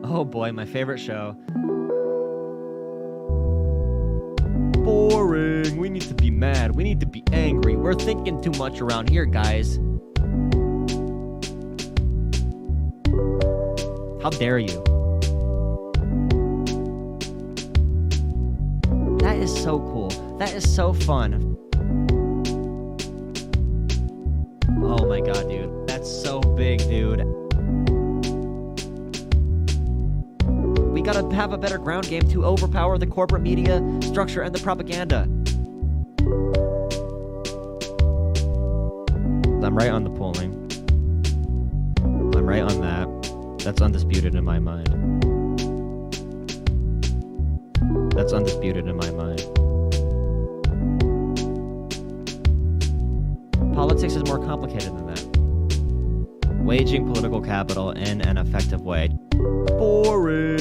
Oh boy, my favorite show. Boring. We need to be mad. We need to be angry. We're thinking too much around here, guys. How dare you? That is so cool. That is so fun. Oh my god, dude. That's so big, dude. We gotta have a better ground game to overpower the corporate media structure and the propaganda. I'm right on the polling. I'm right on that. That's undisputed in my mind. That's undisputed in my mind. Politics is more complicated than that. Waging political capital in an effective way. Boring.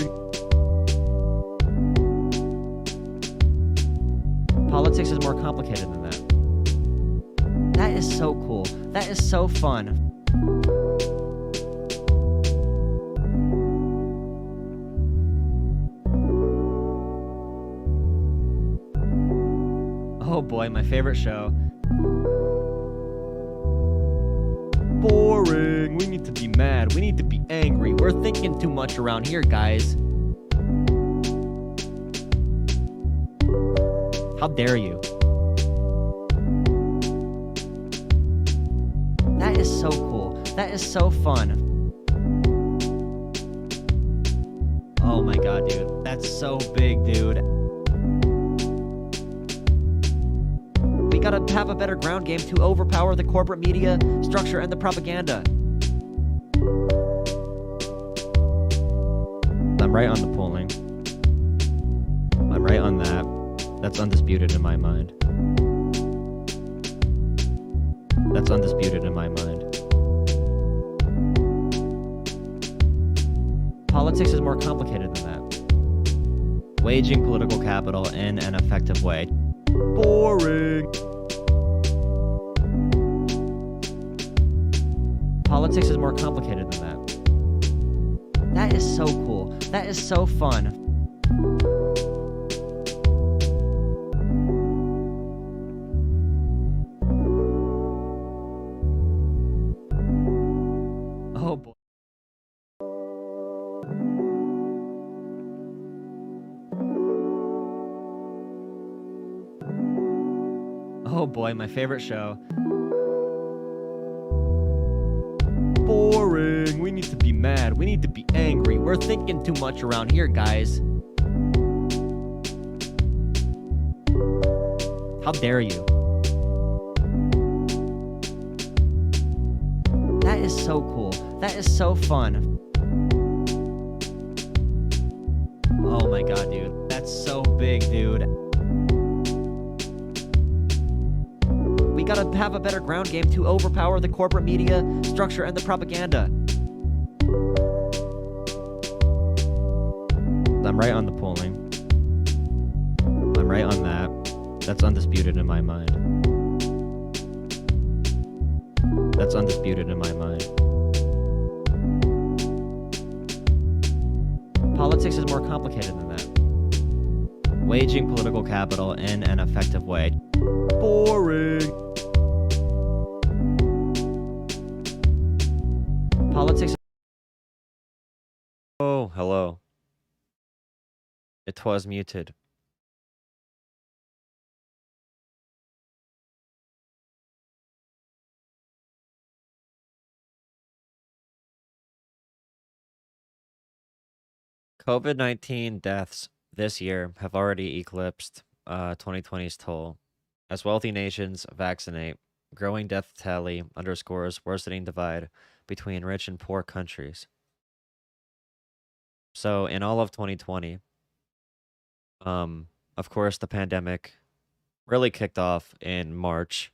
Politics is more complicated than that. That is so cool. That is so fun. Oh boy, my favorite show. Boring. We need to be mad. We need to be angry. We're thinking too much around here, guys. How dare you? That is so cool. That is so fun. Oh my god, dude. That's so big, dude. We gotta have a better ground game to overpower the corporate media structure and the propaganda. I'm right on the polling. I'm right on that. That's undisputed in my mind. That's undisputed in my mind. Politics is more complicated than that. Waging political capital in an effective way. Boring. Politics is more complicated than that. That is so cool. That is so fun. Oh boy. Oh boy, my favorite show. Boring. We need to be mad. We need to be angry. We're thinking too much around here, guys. How dare you? That is so cool. That is so fun. Oh my god, dude. That's so big, dude. We gotta have a better ground game to overpower the corporate media structure and the propaganda. I'm right on the polling. I'm right on that. That's undisputed in my mind. That's undisputed in my mind. Politics is more complicated than that. Waging political capital in an effective way. Boring. Politics. Oh, hello. It was muted. COVID-19 deaths this year have already eclipsed 2020's toll. As wealthy nations vaccinate, growing death tally underscores worsening divide between rich and poor countries. So in all of 2020, of course, the pandemic really kicked off in March,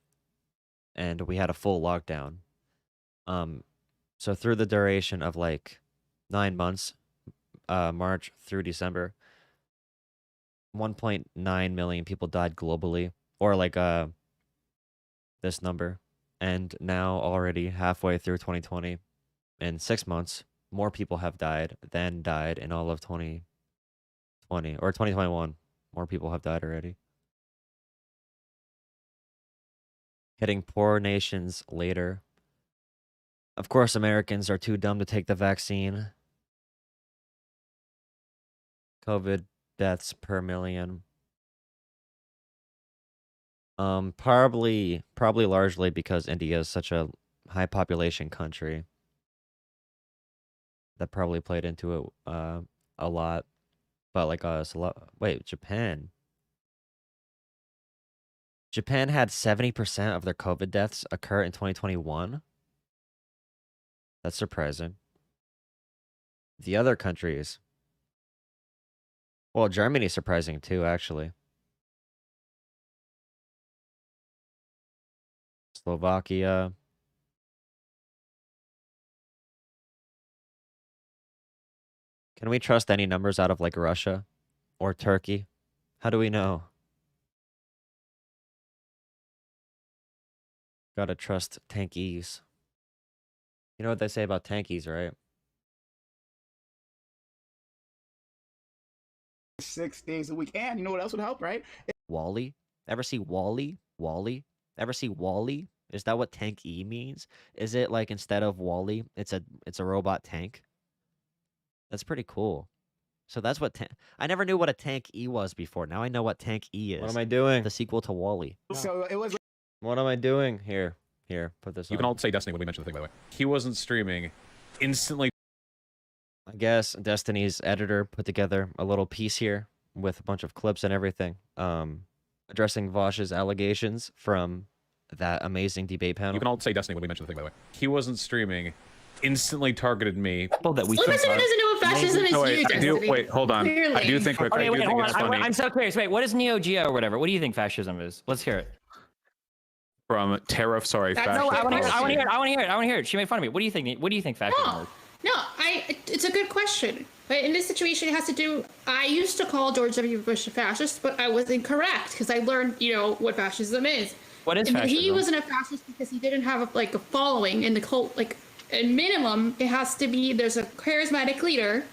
and we had a full lockdown. So through the duration of like 9 months, March through December, 1.9 million people died globally, or like this number. And now already halfway through 2020, in 6 months, more people have died than died in all of 2020 or 2021. More people have died already. Hitting poor nations later. Of course, Americans are too dumb to take the vaccine. COVID deaths per million. Probably largely because India is such a high population country. That probably played into it a lot. But like us, a lot. Wait, Japan. Japan had 70% of their COVID deaths occur in 2021. That's surprising. The other countries. Well, Germany's surprising too, actually. Slovakia. Can we trust any numbers out of like Russia or Turkey? How do we know? Gotta trust tankies. You know what they say about tankies, right? 6 days a week. And you know what else would help, right? Wally? Ever see Wally? Wally? Ever see Wally? Is that what tank E means? Is it like instead of Wally, it's a robot tank? That's pretty cool. So that's what I never knew what a tank E was before. Now I know what tank E is. What am I doing? The sequel to Wally. So it was. What am I doing? Here, put this on. You can all say Destiny when we mention the thing, by the way. He wasn't streaming. Instantly. I guess Destiny's editor put together a little piece here with a bunch of clips and everything, addressing Vaush's allegations from that amazing debate panel. You can all say Destiny when we mention the thing, by the way. He wasn't streaming. Instantly targeted me. People that we One person who doesn't know what fascism is you, Destiny. Wait, hold on. Clearly. I do think Okay, I do wait, think hold it's on. funny. I'm so curious. Wait, what is Neo Geo or whatever? What do you think fascism is? Let's hear it. From tariff, sorry, That's fascist no, I want to hear it. I want to policy. hear it. I want to hear it. I want to hear it. She made fun of me. What do you think? What do you think fascism is? No, it's a good question. But in this situation, it has to do. I used to call George W. Bush a fascist, but I was incorrect because I learned, what fascism is. What is And fascism? he wasn't a fascist because he didn't have a following in the cult. Like, at minimum, it has to be there's a charismatic leader,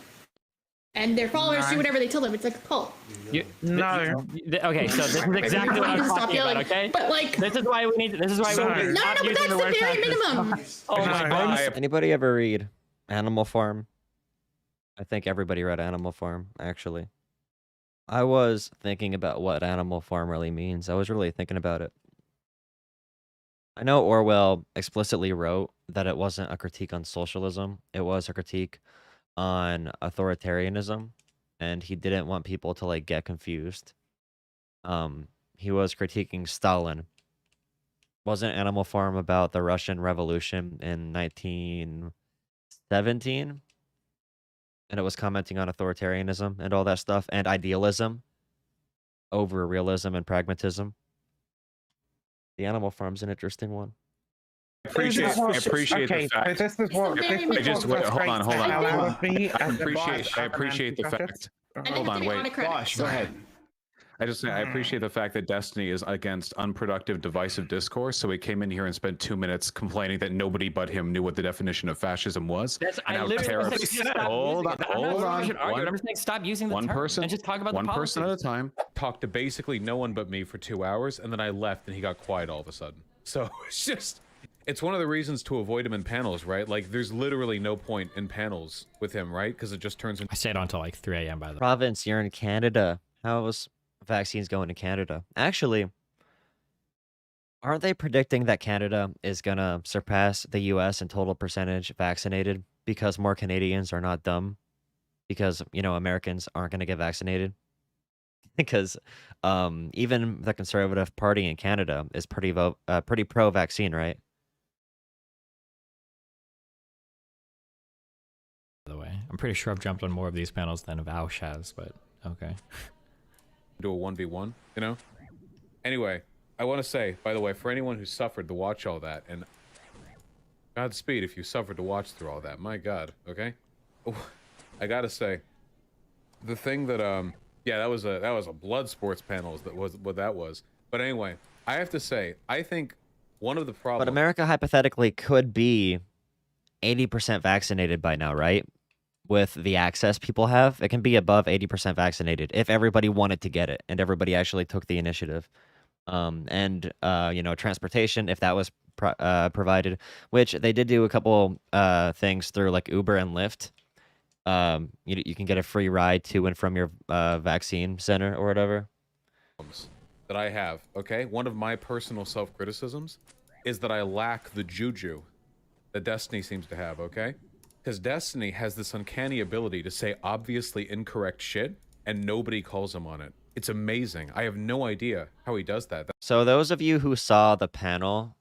and their followers do whatever they tell them. It's like a cult. No. Okay, so this is exactly what I'm Stop talking yelling. about. Okay. But like, This is why we need. This is why we need. no, stop but using that's the word very fascist. minimum. Oh my god. Anybody ever read Animal Farm? I think everybody read Animal Farm, actually. I was thinking about what Animal Farm really means. I was really thinking about it. I know Orwell explicitly wrote that it wasn't a critique on socialism. It was a critique on authoritarianism, and he didn't want people to like get confused. He was critiquing Stalin. Wasn't Animal Farm about the Russian Revolution in 1917? And it was commenting on authoritarianism and all that stuff, and idealism over realism and pragmatism. The Animal Farm's an interesting one. I appreciate the fact. This is what hold on. I I appreciate the fact. Hold on, wait. Vaush, go ahead. I appreciate the fact that Destiny is against unproductive, divisive discourse. So he came in here and spent 2 minutes complaining that nobody but him knew what the definition of fascism was. I literally said Hold on. I'm just saying stop using the One term person and just talk about one the person at a policies. time. Talked to basically no one but me for 2 hours, and then I left, and he got quiet all of a sudden. So it's one of the reasons to avoid him in panels, right? Like, there's literally no point in panels with him, right? Because it just turns into. I stayed on until like 3 a.m. by the way. Province, you're in Canada. How's vaccines going in Canada? Actually, aren't they predicting that Canada is gonna surpass the US in total percentage vaccinated because more Canadians are not dumb? Because, Americans aren't gonna get vaccinated? Because even the Conservative Party in Canada is pretty pro-vaccine, right? By the way, I'm pretty sure I've jumped on more of these panels than Vaush has, but okay. Do a 1v1, Anyway, I want to say, by the way, for anyone who suffered to watch all that, and Godspeed if you suffered to watch through all that, my God, okay? I gotta say, the thing that yeah, that was a blood sports panel. That was what that was. But anyway, I have to say, I think one of the But problems. America hypothetically could be 80% vaccinated by now, right? With the access people have, it can be above 80% vaccinated if everybody wanted to get it and everybody actually took the initiative. And you know, transportation, if that was provided, which they did do a couple things through like Uber and Lyft. You can get a free ride to and from your vaccine center or whatever. That I have, okay? One of my personal self-criticisms is that I lack the juju that Destiny seems to have, okay? Because Destiny has this uncanny ability to say obviously incorrect shit, and nobody calls him on it. It's amazing. I have no idea how he does that. So those of you who saw the panel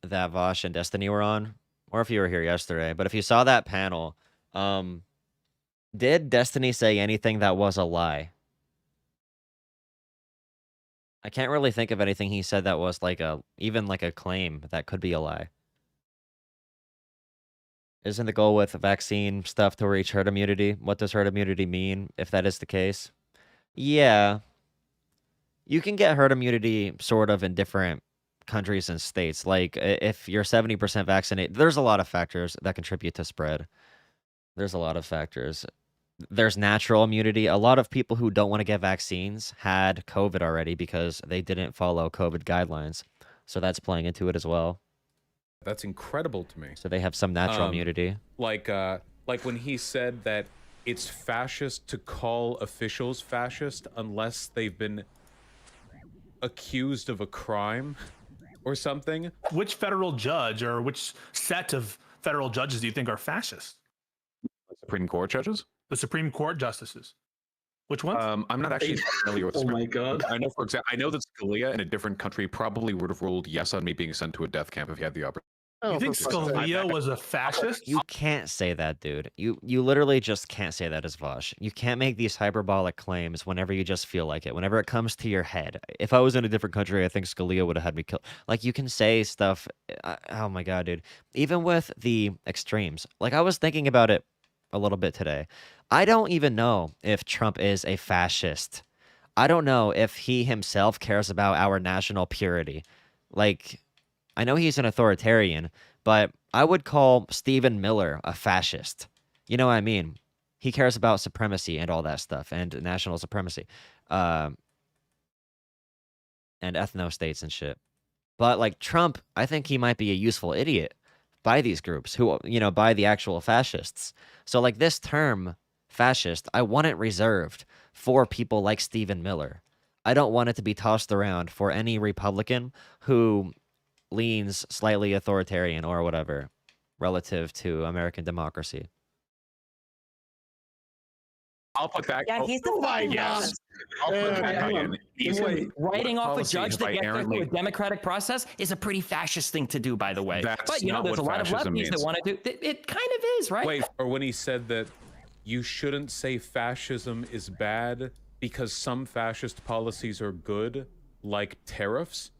that Vaush and Destiny were on, or if you were here yesterday, but if you saw that panel, did Destiny say anything that was a lie? I can't really think of anything he said that was like even like a claim that could be a lie. Isn't the goal with vaccine stuff to reach herd immunity? What does herd immunity mean if that is the case? Yeah. You can get herd immunity sort of in different countries and states. Like if you're 70% vaccinated, there's a lot of factors that contribute to spread. There's a lot of factors. There's natural immunity. A lot of people who don't want to get vaccines had COVID already because they didn't follow COVID guidelines. So that's playing into it as well. That's incredible to me. So they have some natural immunity. Like when he said that it's fascist to call officials fascist unless they've been accused of a crime or something. Which federal judge or which set of federal judges do you think are fascist? Supreme Court judges? The Supreme Court justices. Which ones? I'm not actually familiar with. Oh my god! I know, for example, I know that Scalia in a different country probably would have ruled yes on me being sent to a death camp if he had the opportunity. You think Scalia was a fascist? You can't say that, dude. You literally just can't say that as Vaush. You can't make these hyperbolic claims whenever you just feel like it, whenever it comes to your head. If I was in a different country, I think Scalia would have had me killed. Like, you can say stuff. Oh my god, dude. Even with the extremes. Like, I was thinking about it a little bit today. I don't even know if Trump is a fascist. I don't know if he himself cares about our national purity. Like, I know he's an authoritarian, but I would call Stephen Miller a fascist. You know what I mean? He cares about supremacy and all that stuff, and national supremacy, and ethno-states and shit. But, like, Trump, I think he might be a useful idiot by these groups, who, you know, by the actual fascists. So, like, this term, fascist, I want it reserved for people like Stephen Miller. I don't want it to be tossed around for any Republican who leans slightly authoritarian or whatever relative to American democracy. I'll put that. Yeah, he's the fucking boss. I'll put that guy in. He's Writing off a policy judge is that by gets there through a errantly- democratic process is a pretty fascist thing to do, by the way. That's But you know, not there's a what lot of fascism lefties that means. want to do. It kind of is, right? Wait, or when he said that you shouldn't say fascism is bad because some fascist policies are good, like tariffs.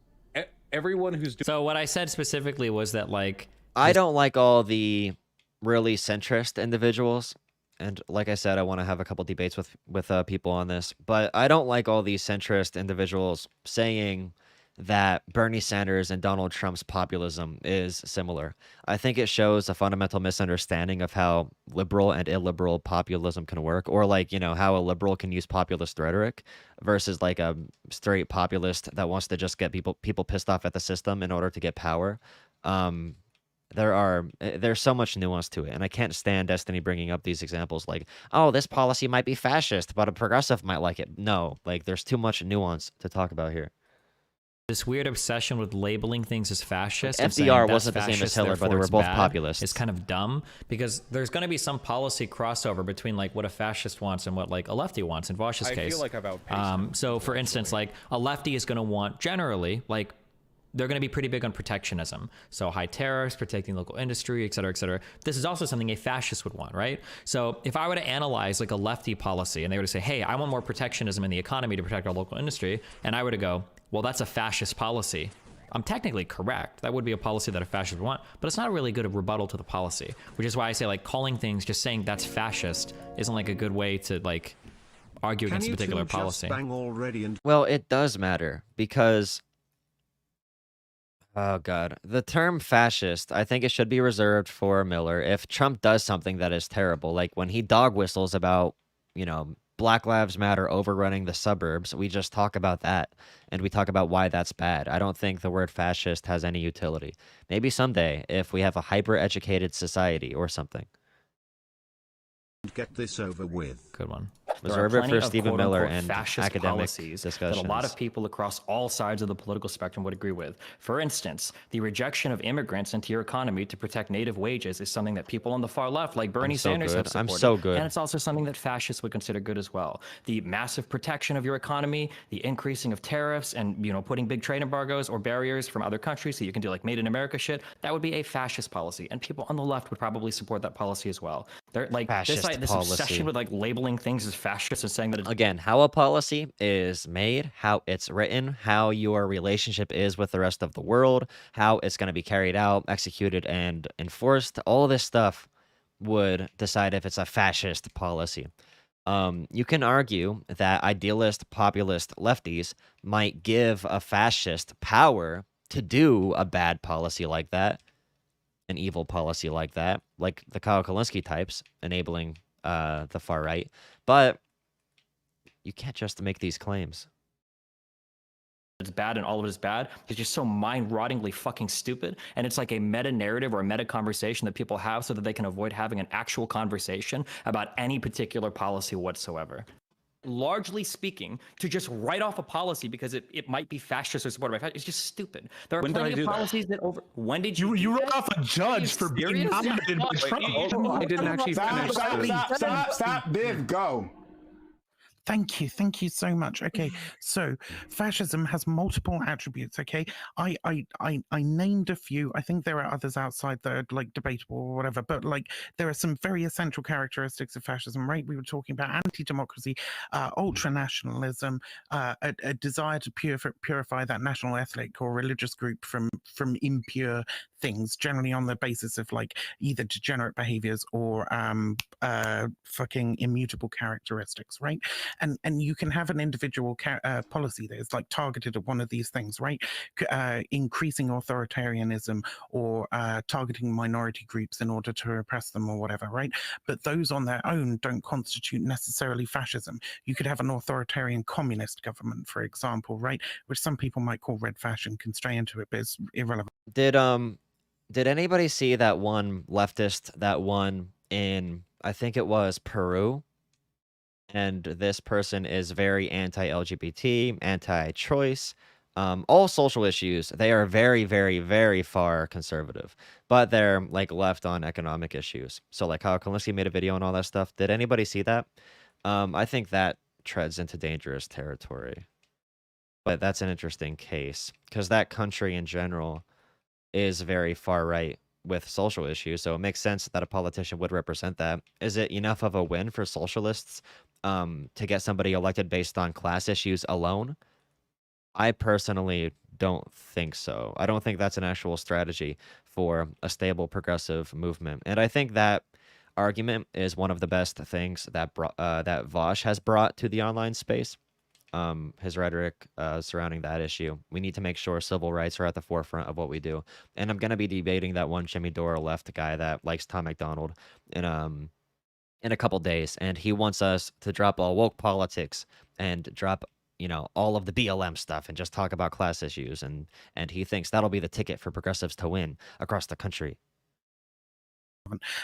Everyone who's doing So what I said specifically was that, like, I don't like all the really centrist individuals. And like I said, I want to have a couple debates with people on this. But I don't like all these centrist individuals saying that Bernie Sanders and Donald Trump's populism is similar. I think it shows a fundamental misunderstanding of how liberal and illiberal populism can work, or, like, you know, how a liberal can use populist rhetoric versus like a straight populist that wants to just get people pissed off at the system in order to get power. There's so much nuance to it, and I can't stand Destiny bringing up these examples like, oh, this policy might be fascist, but a progressive might like it. No, like, there's too much nuance to talk about here. this weird obsession with labeling things as fascist. FDR and saying that's wasn't the same as fascist, Hitler, but they therefore were it's both bad, populists. It's kind of dumb because there's going to be some policy crossover between like what a fascist wants and what like a lefty wants. In Vaush's case, I feel like I've outpaced so for instance, like a lefty is going to want generally like they're going to be pretty big on protectionism. So high tariffs, protecting local industry, et cetera, et cetera. This is also something a fascist would want, right? So if I were to analyze like a lefty policy and they were to say, hey, I want more protectionism in the economy to protect our local industry, and I were to go, well, that's a fascist policy. I'm technically correct. That would be a policy that a fascist would want, but it's not really a good rebuttal to the policy, which is why I say like calling things, just saying that's fascist isn't like a good way to like argue against a particular policy. Well, it does matter because Oh god. The term fascist, I think it should be reserved for Miller. If Trump does something that is terrible, like when he dog whistles about, Black Lives Matter overrunning the suburbs, we just talk about that and we talk about why that's bad. I don't think the word fascist has any utility. Maybe someday if we have a hyper-educated society or something. Get this over with. Good one. Reserve There are it plenty for of Stephen Miller quote-unquote and fascist academic policies discussions. that a lot of people across all sides of the political spectrum would agree with. For instance, the rejection of immigrants into your economy to protect native wages is something that people on the far left, like Bernie Sanders, have supported. I'm so good. And it's also something that fascists would consider good as well. The massive protection of your economy, the increasing of tariffs, and putting big trade embargoes or barriers from other countries so you can do like Made in America shit. That would be a fascist policy, and people on the left would probably support that policy as well. They're like this obsession with like labeling things as fascist and saying that it's Again, how a policy is made, how it's written, how your relationship is with the rest of the world, how it's going to be carried out, executed, and enforced, all this stuff would decide if it's a fascist policy. You can argue that idealist, populist lefties might give a fascist power to do a bad policy like that, an evil policy like that, like the Kyle Kalinske types, enabling the far right. But you can't just make these claims. it's bad and all of it is bad. It's just so mind-rottingly fucking stupid. And it's like a meta-narrative or a meta-conversation that people have so that they can avoid having an actual conversation about any particular policy whatsoever. Largely speaking, to just write off a policy because it might be fascist or supported by fascists, it's just stupid. There are plenty of policies that over. When did you? You wrote off a judge for being nominated by Trump. I didn't actually finish. Stop, Biv, go. Thank you so much. Okay, so fascism has multiple attributes. Okay, I named a few. I think there are others outside that are like debatable or whatever, but like there are some very essential characteristics of fascism, right? We were talking about anti-democracy, ultra-nationalism, a desire to purify that national ethnic or religious group from impure things, generally on the basis of like either degenerate behaviors or fucking immutable characteristics, right? And you can have an individual policy that is like targeted at one of these things, right? Increasing authoritarianism or targeting minority groups in order to repress them or whatever, right? But those on their own don't constitute necessarily fascism. You could have an authoritarian communist government, for example, right? Which some people might call red fashion, can stray into it, but it's irrelevant. Did anybody see that one leftist that won in, I think it was Peru? And this person is very anti-LGBT, anti-choice, all social issues. They are very, very, very far conservative, but they're like left on economic issues. So like how Kalinske made a video and all that stuff. Did anybody see that? I think that treads into dangerous territory, but that's an interesting case because that country in general is very far right with social issues, so it makes sense that a politician would represent that. Is it enough of a win for socialists to get somebody elected based on class issues alone? I personally don't think so. I don't think that's an actual strategy for a stable progressive movement. And I think that argument is one of the best things that that Vaush has brought to the online space. His rhetoric surrounding that issue. We need to make sure civil rights are at the forefront of what we do. And I'm going to be debating that one Jimmy Dore left guy that likes Tom McDonald in a couple days. And he wants us to drop all woke politics and drop, all of the BLM stuff and just talk about class issues. And he thinks that'll be the ticket for progressives to win across the country.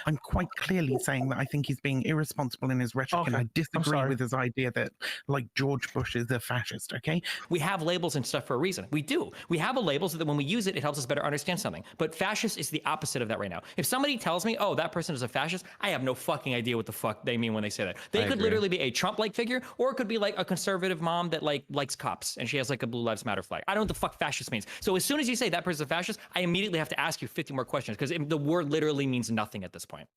I'm quite clearly saying that I think he's being irresponsible in his rhetoric, and I disagree with his idea that, like, George Bush is a fascist, okay? We have labels and stuff for a reason. We do. We have a label so that when we use it, it helps us better understand something. But fascist is the opposite of that right now. If somebody tells me, oh, that person is a fascist, I have no fucking idea what the fuck they mean when they say that. They could literally be a Trump-like figure, or it could be like a conservative mom that likes cops and she has like a Blue Lives Matter flag. I don't know what the fuck fascist means. So as soon as you say that person's a fascist, I immediately have to ask you 50 more questions because the word literally means nothing at this point.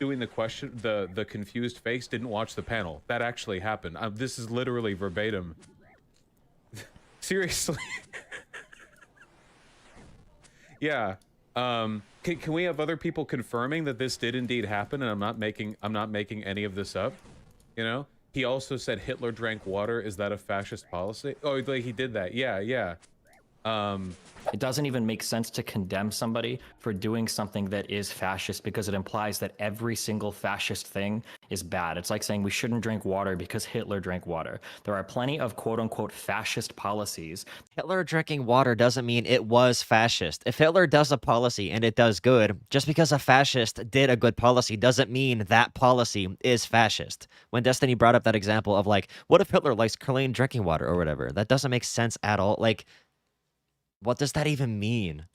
Doing the question, the confused face, didn't watch the panel. That actually happened. This is literally verbatim. Seriously. Yeah. Can we have other people confirming that this did indeed happen and I'm not making any of this up? He also said Hitler drank water. Is that a fascist policy? Oh, like he did that. Yeah. It doesn't even make sense to condemn somebody for doing something that is fascist because it implies that every single fascist thing is bad. It's like saying we shouldn't drink water because Hitler drank water. There are plenty of quote unquote fascist policies. Hitler drinking water doesn't mean it was fascist. If Hitler does a policy and it does good, just because a fascist did a good policy doesn't mean that policy is fascist. When Destiny brought up that example of like, what if Hitler likes clean drinking water or whatever? That doesn't make sense at all. Like, what does that even mean?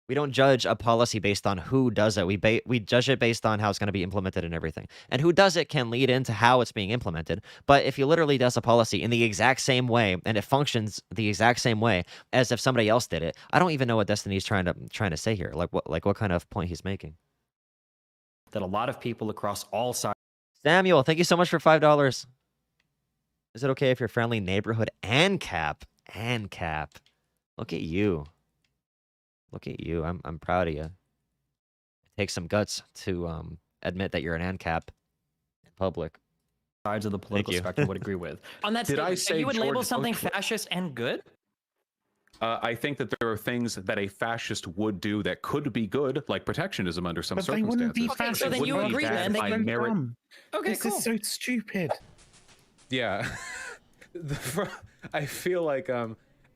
We don't judge a policy based on who does it. We judge it based on how it's going to be implemented and everything. And who does it can lead into how it's being implemented. But if he literally does a policy in the exact same way and it functions the exact same way as if somebody else did it, I don't even know what Destiny's trying to say here. Like what kind of point he's making. That a lot of people across all sides. Samuel, thank you so much for $5. Is it okay if you're friendly neighborhood and cap? Look at you. Look at you. I'm proud of you. It takes some guts to admit that you're an ANCAP in public. Sides of the political spectrum would agree with. On that statement, so you would label something fascist and good? I think that there are things that a fascist would do that could be good, like protectionism under some circumstances. They wouldn't be fascist. So then you agree then by merit. Okay, this is so stupid. Yeah. I feel like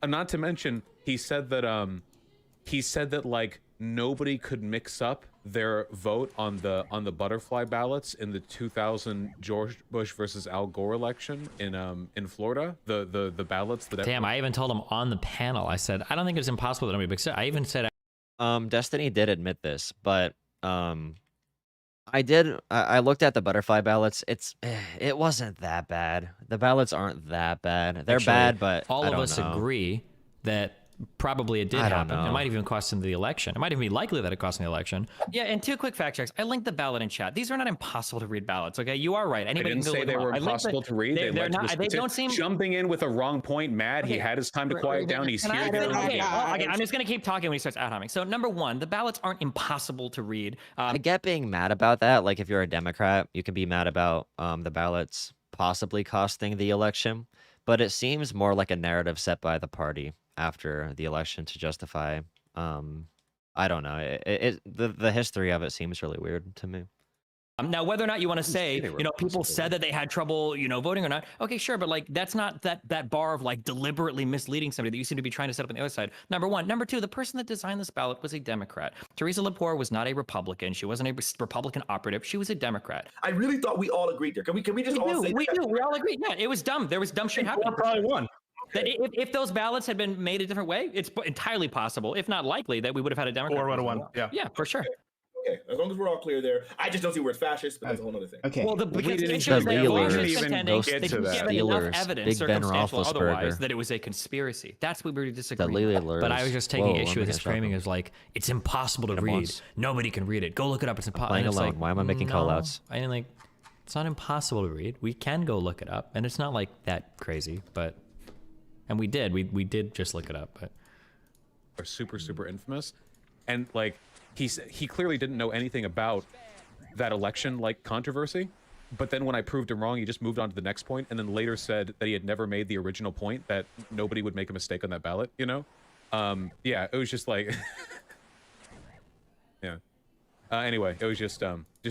not to mention he said that like nobody could mix up their vote on the butterfly ballots in the 2000 George Bush versus Al Gore election in Florida. The ballots that Damn, I even told him on the panel. I said I don't think it's impossible that nobody mix it. I even said Destiny did admit this, but I looked at the butterfly ballots. It wasn't that bad. The ballots aren't that bad. They're bad, but all of us agree that probably it did happen. It might even cost him the election. It might even be likely that it cost him the election. Yeah, and 2 quick fact checks. I linked the ballot in chat. These are not impossible to read ballots, okay? You are right. Anybody I didn't can say they were impossible to read. They're not. They don't seem jumping in with a wrong point. Mad. Okay. He had his time to quiet down. He's here. I'm just gonna keep talking when he starts ad-homing. So number 1, the ballots aren't impossible to read. I get being mad about that. Like if you're a Democrat, you can be mad about the ballots possibly costing the election, but it seems more like a narrative set by the party after the election to justify I don't know, the history of it seems really weird to me. Now, whether or not you want to say, people said that they had trouble, voting or not. Okay, sure. But like, that's not that bar of like deliberately misleading somebody that you seem to be trying to set up on the other side. Number 1. Number 2, the person that designed this ballot was a Democrat. Teresa Lepore was not a Republican. She wasn't a Republican operative. She was a Democrat. I really thought we all agreed there. Can we just all say we do. We all agree. Yeah, it was dumb. There was dumb shit happening. Probably won. That if those ballots had been made a different way, it's entirely possible, if not likely, that we would have had a Democrat. Or would have won. Yeah, for sure. Okay, as long as we're all clear there. I just don't see where it's fascist, but that's a whole other thing. Okay. Well, because the issue is that Vaush is contending they given enough evidence, circumstantial otherwise, that it was a conspiracy. That's what we were disagreeing. But I was just taking issue with his framing as like, it's impossible to read. Nobody can read it. Go look it up. It's impossible. Playing alone. Why am I making callouts? I mean, like, it's not impossible to read. We can go look it up, and it's not like that crazy, but. And we did. We did just look it up, but are super infamous, and like he clearly didn't know anything about that election like controversy. But then when I proved him wrong, he just moved on to the next point, and then later said that he had never made the original point that nobody would make a mistake on that ballot. Yeah, it was just like, yeah. Anyway, it was just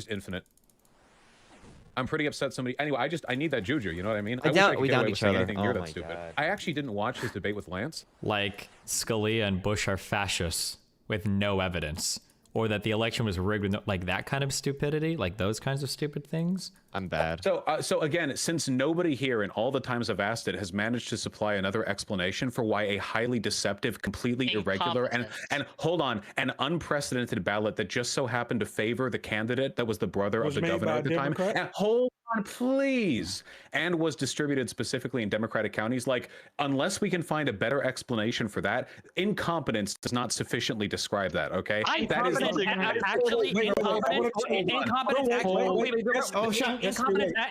infinite. I'm pretty upset somebody. Anyway, I need that juju. You know what I mean? I wish I could get away with saying anything near that stupid. I actually didn't watch his debate with Lance. Like Scalia and Bush are fascists with no evidence, or that the election was rigged with like that kind of stupidity, like those kinds of stupid things. I'm bad. So again, since nobody here in all the times I've asked it has managed to supply another explanation for why a highly deceptive, completely irregular, and hold on, an unprecedented ballot that just so happened to favor the candidate that was the brother of the governor at the time. And hold on, please. And was distributed specifically in Democratic counties. Like, unless we can find a better explanation for that, incompetence does not sufficiently describe that. Okay.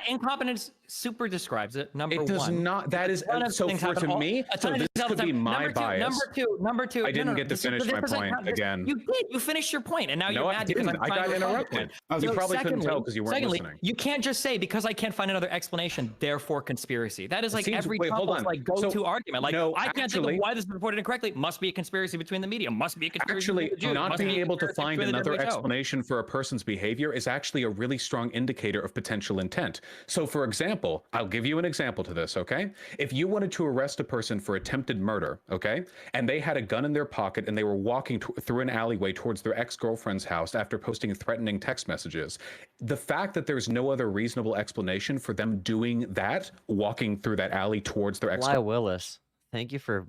Incompetence super describes it. Number 1. It does not. That is so to me. So this could be my bias. Number two. I didn't get to finish my point again. You did. You finished your point, and now you're mad because I got interrupted. You probably couldn't tell because you weren't listening. You can't just say because because I can't find another explanation, therefore conspiracy. That is like seems- every wait, hold Trump's on. like go-to So, argument. Like, no, I can't think actually- of why this is reported incorrectly. Must be a conspiracy between the media. Must be a conspiracy Actually, between the Jews. not Must being be a able to conspiracy find between the another WHO. explanation for a person's behavior is actually a really strong indicator of potential intent. So, for example, I'll give you an example to this, okay? If you wanted to arrest a person for attempted murder, okay, and they had a gun in their pocket and they were walking through an alleyway towards their ex-girlfriend's house after posting threatening text messages, the fact that there's no other reasonable explanation for them doing that, walking through that alley towards their ex. Fly Willis, thank you for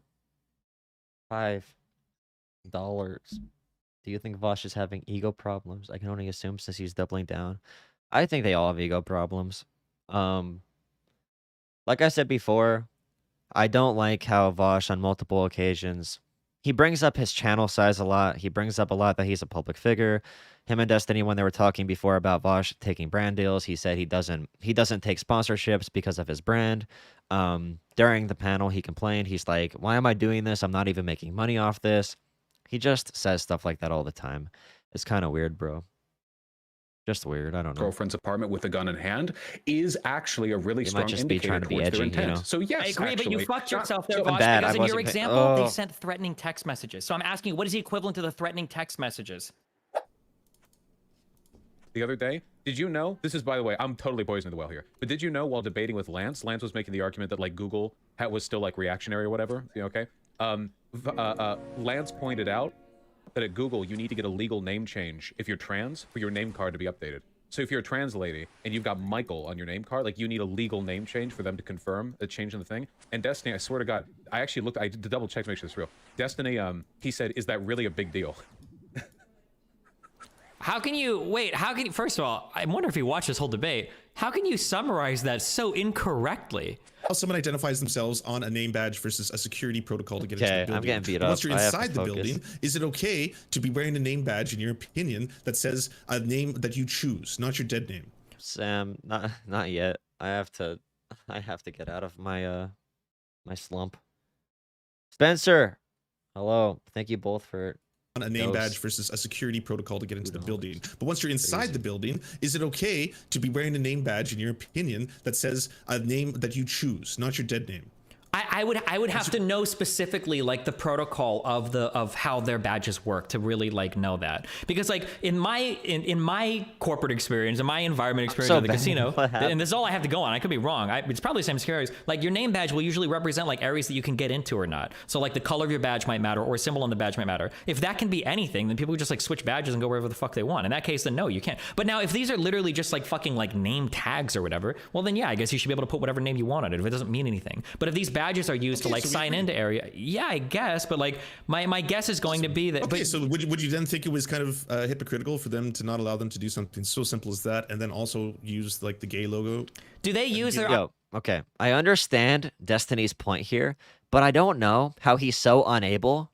$5. Do you think Vaush is having ego problems? I can only assume since he's doubling down. I think they all have ego problems. Like I said before, I don't like how Vaush on multiple occasions, he brings up his channel size a lot. He brings up a lot that he's a public figure. Him and Destiny, when they were talking before about Vaush taking brand deals, he said he doesn't take sponsorships because of his brand. During the panel, he complained. He's like, why am I doing this? I'm not even making money off this. He just says stuff like that all the time. It's kind of weird, bro. Just weird. I don't know. Girlfriend's apartment with a gun in hand is actually a really He strong might just be indicator trying to be towards edgy, their you intent. know? So yes, I agree, but you actually, fucked yourself there, so Vaush, bad. because I in your wasn't paying- example, they Oh. sent threatening text messages. So I'm asking you, what is the equivalent to the threatening text messages? The other day, did you know, this is, by the way, I'm totally poisoning the well here, but did you know while debating with Lance was making the argument that like Google was still like reactionary or whatever, okay? Lance pointed out that at Google, you need to get a legal name change if you're trans for your name card to be updated. So if you're a trans lady and you've got Michael on your name card, like you need a legal name change for them to confirm a change in the thing. And Destiny, I swear to God, I actually looked, I did to double check to make sure it's real. Destiny, he said, is that really a big deal? How can you wait? How can you, first of all, I wonder if you watched this whole debate. How can you summarize that so incorrectly? How someone identifies themselves on a name badge versus a security protocol to get into the building. I'm getting beat up. Once you're I have to inside the focus. building, is it okay to be wearing a name badge, in your opinion, that says a name that you choose, not your dead name? Sam, not yet. I have to get out of my my slump. Spencer, hello. Thank you both for On a name those. badge versus a security protocol to get into the knows? building. But once you're inside the building, is it okay to be wearing a name badge, in your opinion, that says a name that you choose, not your dead name? I would have to know specifically like the protocol of how their badges work to really like know that, because like in my corporate experience, in my environment experience so at the bad. casino, What happened? and this is all I have to go on. I could be wrong. It's probably the same as Carrie's. Like your name badge will usually represent like areas that you can get into or not. So like the color of your badge might matter, or a symbol on the badge might matter. If that can be anything, then people would just like switch badges and go wherever the fuck they want. In that case, then no, you can't. But now if these are literally just like fucking like name tags or whatever, well then yeah, I guess you should be able to put whatever name you want on it if it doesn't mean anything. But if these badges are used to like sign into area, yeah, I guess. But like my guess is going to be that. Okay, so would you then think it was kind of hypocritical for them to not allow them to do something so simple as that, and then also use like the gay logo? Do they use their? Yo, okay. I understand Destiny's point here, but I don't know how he's so unable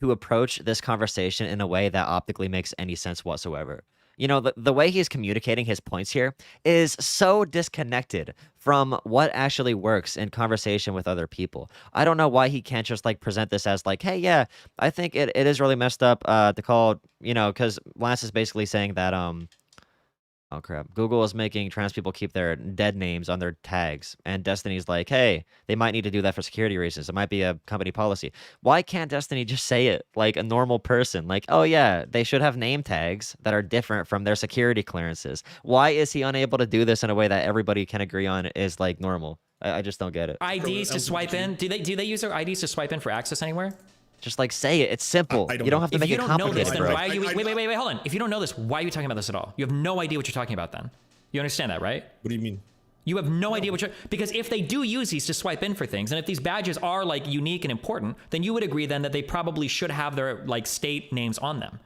to approach this conversation in a way that optically makes any sense whatsoever. You know, the way he's communicating his points here is so disconnected from what actually works in conversation with other people. I don't know why he can't just like present this as like, hey, yeah, I think it is really messed up to call, you know, because Lance is basically saying that oh crap, Google is making trans people keep their dead names on their tags, and Destiny's like, hey, they might need to do that for security reasons. It might be a company policy. Why can't Destiny just say it like a normal person? Like, oh yeah, they should have name tags that are different from their security clearances. Why is he unable to do this in a way that everybody can agree on is like normal? I just don't get it. IDs to swipe in? Do they use their IDs to swipe in for access anywhere? Just like say it. It's simple. I don't You don't know. have to If make you it don't know complicated, this, then bro. why are you? Wait, hold on. If you don't know this, why are you talking about this at all? You have no idea what you're talking about. Then you understand that, right? What do you mean? You have no idea what you're, because if they do use these to swipe in for things, and if these badges are like unique and important, then you would agree then that they probably should have their like state names on them.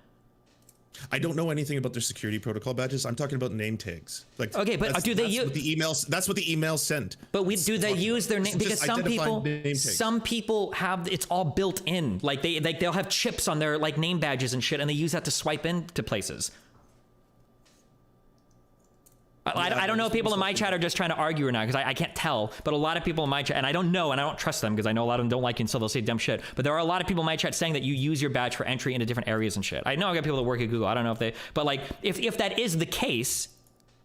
I don't know anything about their security protocol badges. I'm talking about name tags. Like, Okay, but do they use what the emails? That's what the email sent. But do they use their name? It's Because just identifying some people have it's all built in. Like they'll have chips on their like name badges and shit, and they use that to swipe into places. I don't know if people in my chat are just trying to argue or not, because I can't tell, but a lot of people in my chat, and I don't know, and I don't trust them, because I know a lot of them don't like you, and so they'll say dumb shit, but there are a lot of people in my chat saying that you use your badge for entry into different areas and shit. I know I got people that work at Google, I don't know if they, but like, if that is the case,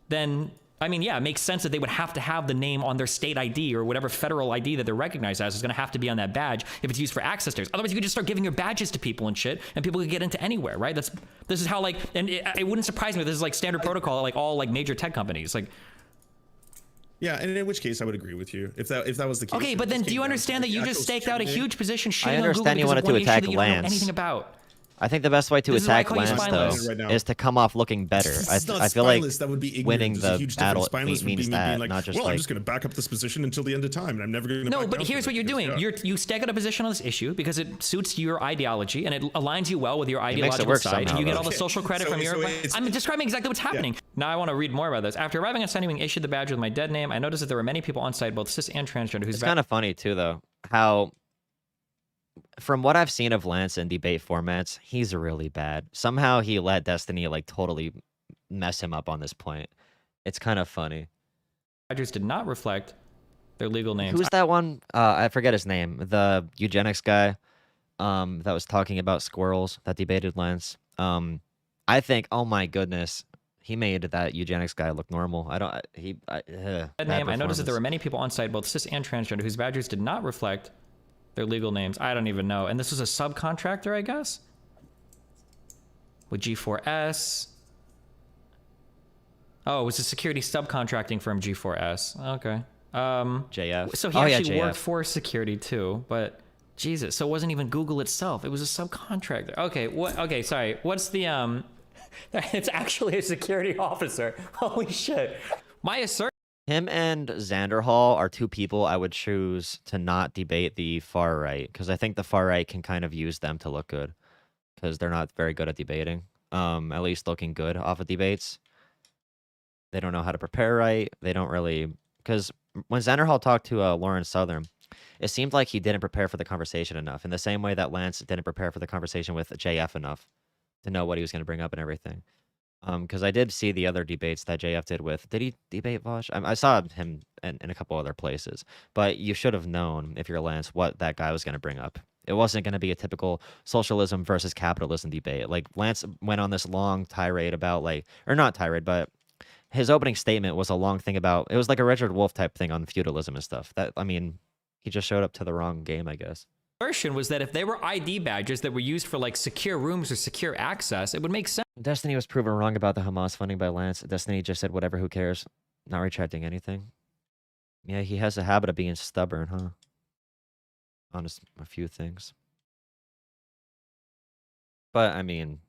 then I mean, yeah, it makes sense that they would have to have the name on their state ID or whatever federal ID that they're recognized as is going to have to be on that badge if it's used for access stairs. Otherwise, you could just start giving your badges to people and shit, and people could get into anywhere, right? This is how, like, and it wouldn't surprise me if this is like standard protocol at like all like major tech companies, like. Yeah, and in which case I would agree with you if that was the case. Okay, but then do you understand that you just staked out a huge position shitting on Google understand you because wanted of to one issue attack that you don't know Lance. anything about? I think the best way to This is why I attack call you Lance, spineless. Right now. though, is to come off looking better. It's not I feel like spineless, that would be ignorant. winning There's a the huge battle difference. Spineless would be means me that, being like, not just well, I'm like... just going to back up this position until the end of time, and I'm never going to. No, but here's what you're doing. You stake out a position on this issue because it suits your ideology and it aligns you well with your ideological work side, and you get all the Okay. social credit from your. I'm describing exactly what's happening. Now I want to read more about this. After arriving on site being issued the badge with my dead name, I noticed that there were many people on site, both cis and transgender, whose It's kind of funny too, though, how from what I've seen of Lance in debate formats, he's really bad. Somehow he let Destiny like totally mess him up on this point. It's kind of funny. badges did not reflect their legal names. Who's that one? I forget his name. The eugenics guy that was talking about squirrels that debated Lance. I think, oh my goodness, he made that eugenics guy look normal. I noticed that there were many people on site, both cis and transgender, whose badges did not reflect their legal names. I don't even know. And this was a subcontractor, I guess? With G4S. Oh, it was a security subcontracting firm, G4S. Okay. JF. So he actually worked for security too, but Jesus, so it wasn't even Google itself. It was a subcontractor. Okay, okay, sorry. What's the it's actually a security officer. Holy shit. My assertion. Him and Xanderhall are two people I would choose to not debate the far right, because I think the far right can kind of use them to look good, because they're not very good at debating. At least looking good off of debates. They don't know how to prepare right. They don't really, because when Xanderhall talked to Lauren Southern, it seemed like he didn't prepare for the conversation enough, in the same way that Lance didn't prepare for the conversation with JF enough to know what he was going to bring up and everything. Because I did see the other debates that JF did with... Did he debate Vaush? I saw him in a couple other places. But you should have known, if you're Lance, what that guy was going to bring up. It wasn't going to be a typical socialism versus capitalism debate. Like, Lance went on this long tirade about, like... Or not tirade, but his opening statement was a long thing about... It was like a Richard Wolff type thing on feudalism and stuff. That, I mean, he just showed up to the wrong game, I guess. Was that if they were ID badges that were used for like secure rooms or secure access, it would make sense. Destiny was proven wrong about the Hamas funding by Lance. Destiny just said whatever, who cares? Not retracting anything. Yeah, he has a habit of being stubborn, huh? On a few things. But, I mean,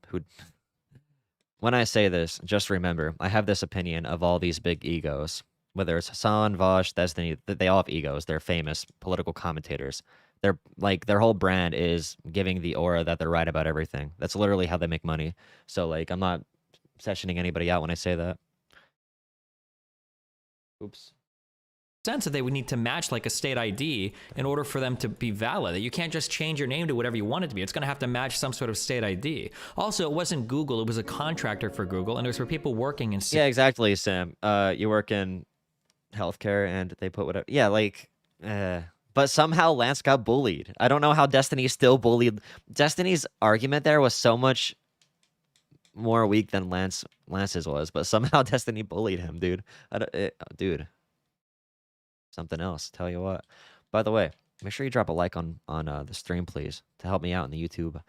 when I say this, just remember, I have this opinion of all these big egos. Whether it's Hassan, Vaush, Destiny, they all have egos. They're famous political commentators. They're like, their whole brand is giving the aura that they're right about everything. That's literally how they make money. So, like, I'm not sessioning anybody out when I say that. Oops. Sense that they would need to match like a state ID in order for them to be valid. That you can't just change your name to whatever you want it to be. It's going to have to match some sort of state ID. Also, it wasn't Google. It was a contractor for Google, and it was for people working in... Yeah, exactly, Sam. You work in healthcare, and they put whatever... Yeah, like... But somehow Lance got bullied. I don't know how Destiny still bullied. Destiny's argument there was so much more weak than Lance's was, but somehow Destiny bullied him, dude. Dude. Something else, tell you what. By the way, make sure you drop a like on the stream, please, to help me out in the YouTube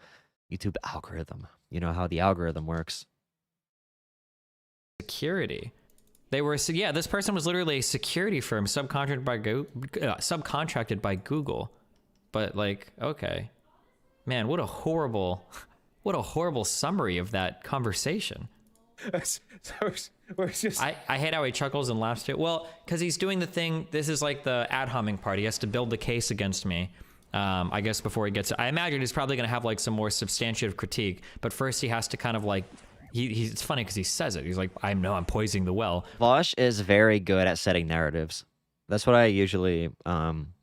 algorithm. You know how the algorithm works. Security. They were, yeah, this person was literally a security firm subcontracted by Google. But like, okay. Man, what a horrible summary of that conversation. I hate how he chuckles and laughs too. Well, because he's doing the thing, this is like the ad homing part. He has to build the case against me. I guess before he gets it. I imagine he's probably going to have like some more substantive critique, but first he has to kind of like, it's funny because he says it. He's like, I know I'm poisoning the well. Vaush is very good at setting narratives. That's what I usually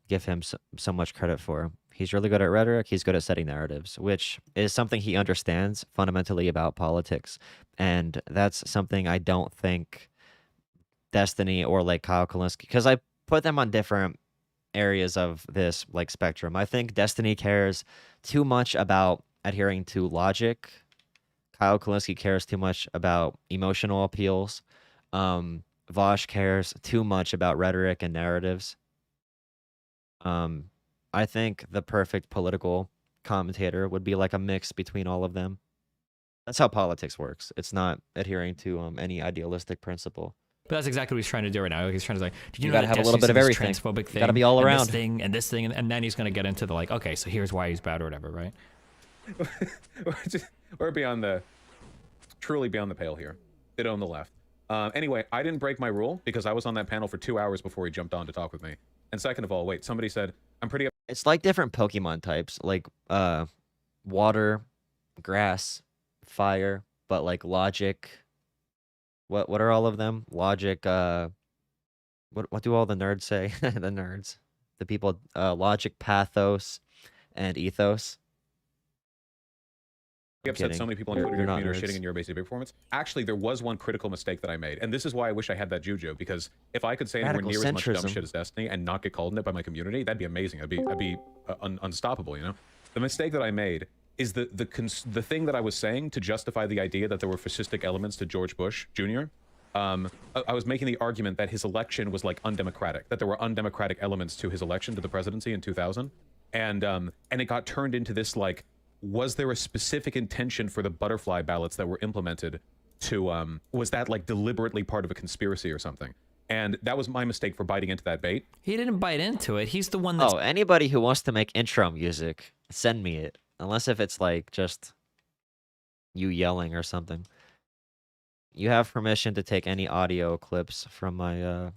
give him so much credit for. He's really good at rhetoric. He's good at setting narratives, which is something he understands fundamentally about politics. And that's something I don't think Destiny or like Kyle Kalinske, because I put them on different areas of this like spectrum. I think Destiny cares too much about adhering to logic. Kyle Kalinske cares too much about emotional appeals. Vaush cares too much about rhetoric and narratives. I think the perfect political commentator would be like a mix between all of them. That's how politics works. It's not adhering to any idealistic principle. But that's exactly what he's trying to do right now. He's trying to like, did you know gotta that have a little bit of Destiny's everything. transphobic thing? Gotta be all and around. this thing and this thing, and then he's gonna get into the like, okay, so here's why he's bad or whatever, right? We're truly beyond the pale here. Ditto on the left. Anyway, I didn't break my rule because I was on that panel for 2 hours before he jumped on to talk with me. And second of all, wait, somebody said, I'm pretty... It's like different Pokemon types, like water, grass, fire, but like logic. What are all of them? Logic, what do all the nerds say? The nerds. The people, logic, pathos, and ethos. upset so many people on Twitter You're not are nerds. shitting in your basic performance. Actually, there was one critical mistake that I made, and this is why I wish I had that juju, because if I could say anywhere near as much dumb shit as Destiny and not get called on it by my community, that'd be amazing. I'd be unstoppable, you know? The mistake that I made is the thing that I was saying to justify the idea that there were fascistic elements to George Bush Jr. I was making the argument that his election was like undemocratic, that there were undemocratic elements to his election to the presidency in 2000, and it got turned into this like, was there a specific intention for the butterfly ballots that were implemented to was that like deliberately part of a conspiracy or something? And that was my mistake for biting into that bait. He didn't bite into it. He's the one that's... Oh, anybody who wants to make intro music, send me it. Unless if it's like just you yelling or something. You have permission to take any audio clips from my a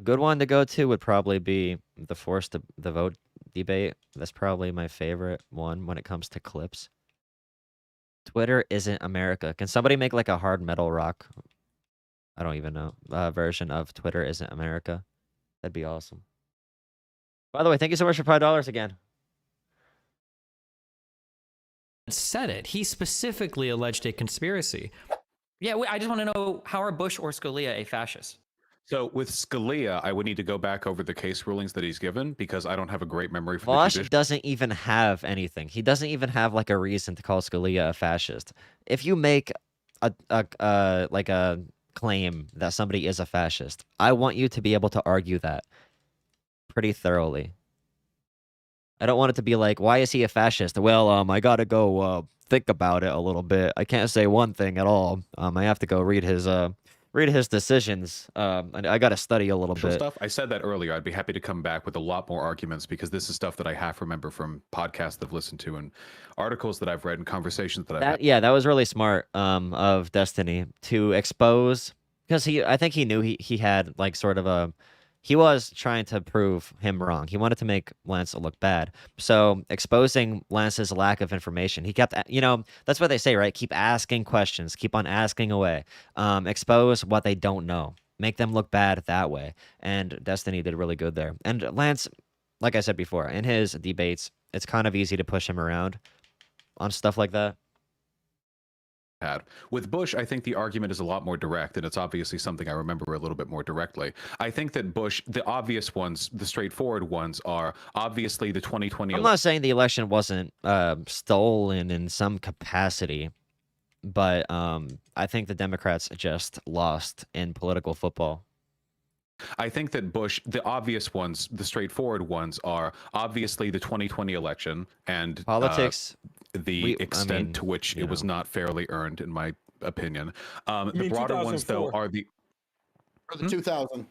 good one to go to would probably be the the vote debate. That's probably my favorite one when it comes to clips. Twitter isn't America. Can somebody make like a hard metal rock? I don't even know. Version of Twitter isn't America. That'd be awesome. By the way, thank you so much for $5 again. Said it. He specifically alleged a conspiracy. Yeah, I just want to know, how are Bush or Scalia a fascist? So with Scalia, I would need to go back over the case rulings that he's given because I don't have a great memory for Vaush the judicial. doesn't even have anything. He doesn't even have like a reason to call Scalia a fascist. If you make like a claim that somebody is a fascist, I want you to be able to argue that pretty thoroughly. I don't want it to be like, why is he a fascist? Well, I gotta go think about it a little bit. I can't say one thing at all. I have to go read his decisions. I got to study a little bit. Stuff. I said that earlier. I'd be happy to come back with a lot more arguments because this is stuff that I half remember from podcasts that I've listened to and articles that I've read and conversations that I've had. Yeah, that was really smart of Destiny to expose, because I think he knew he had like sort of he was trying to prove him wrong. He wanted to make Lance look bad. So exposing Lance's lack of information, he kept, that's what they say, right? Keep asking questions, keep on asking away, expose what they don't know, make them look bad that way. And Destiny did really good there. And Lance, like I said before, in his debates, it's kind of easy to push him around on stuff like that. With Bush, I think the argument is a lot more direct, and it's obviously something I remember a little bit more directly. I think that Bush, the obvious ones, the straightforward ones, are obviously the 2020. I'm not saying the election wasn't stolen in some capacity, but I think the Democrats just lost in political football. I think that Bush, the obvious ones, the straightforward ones, are obviously the 2020 election and politics. The extent to which it was not fairly earned, in my opinion. The broader ones, though, are the... Or the 2000.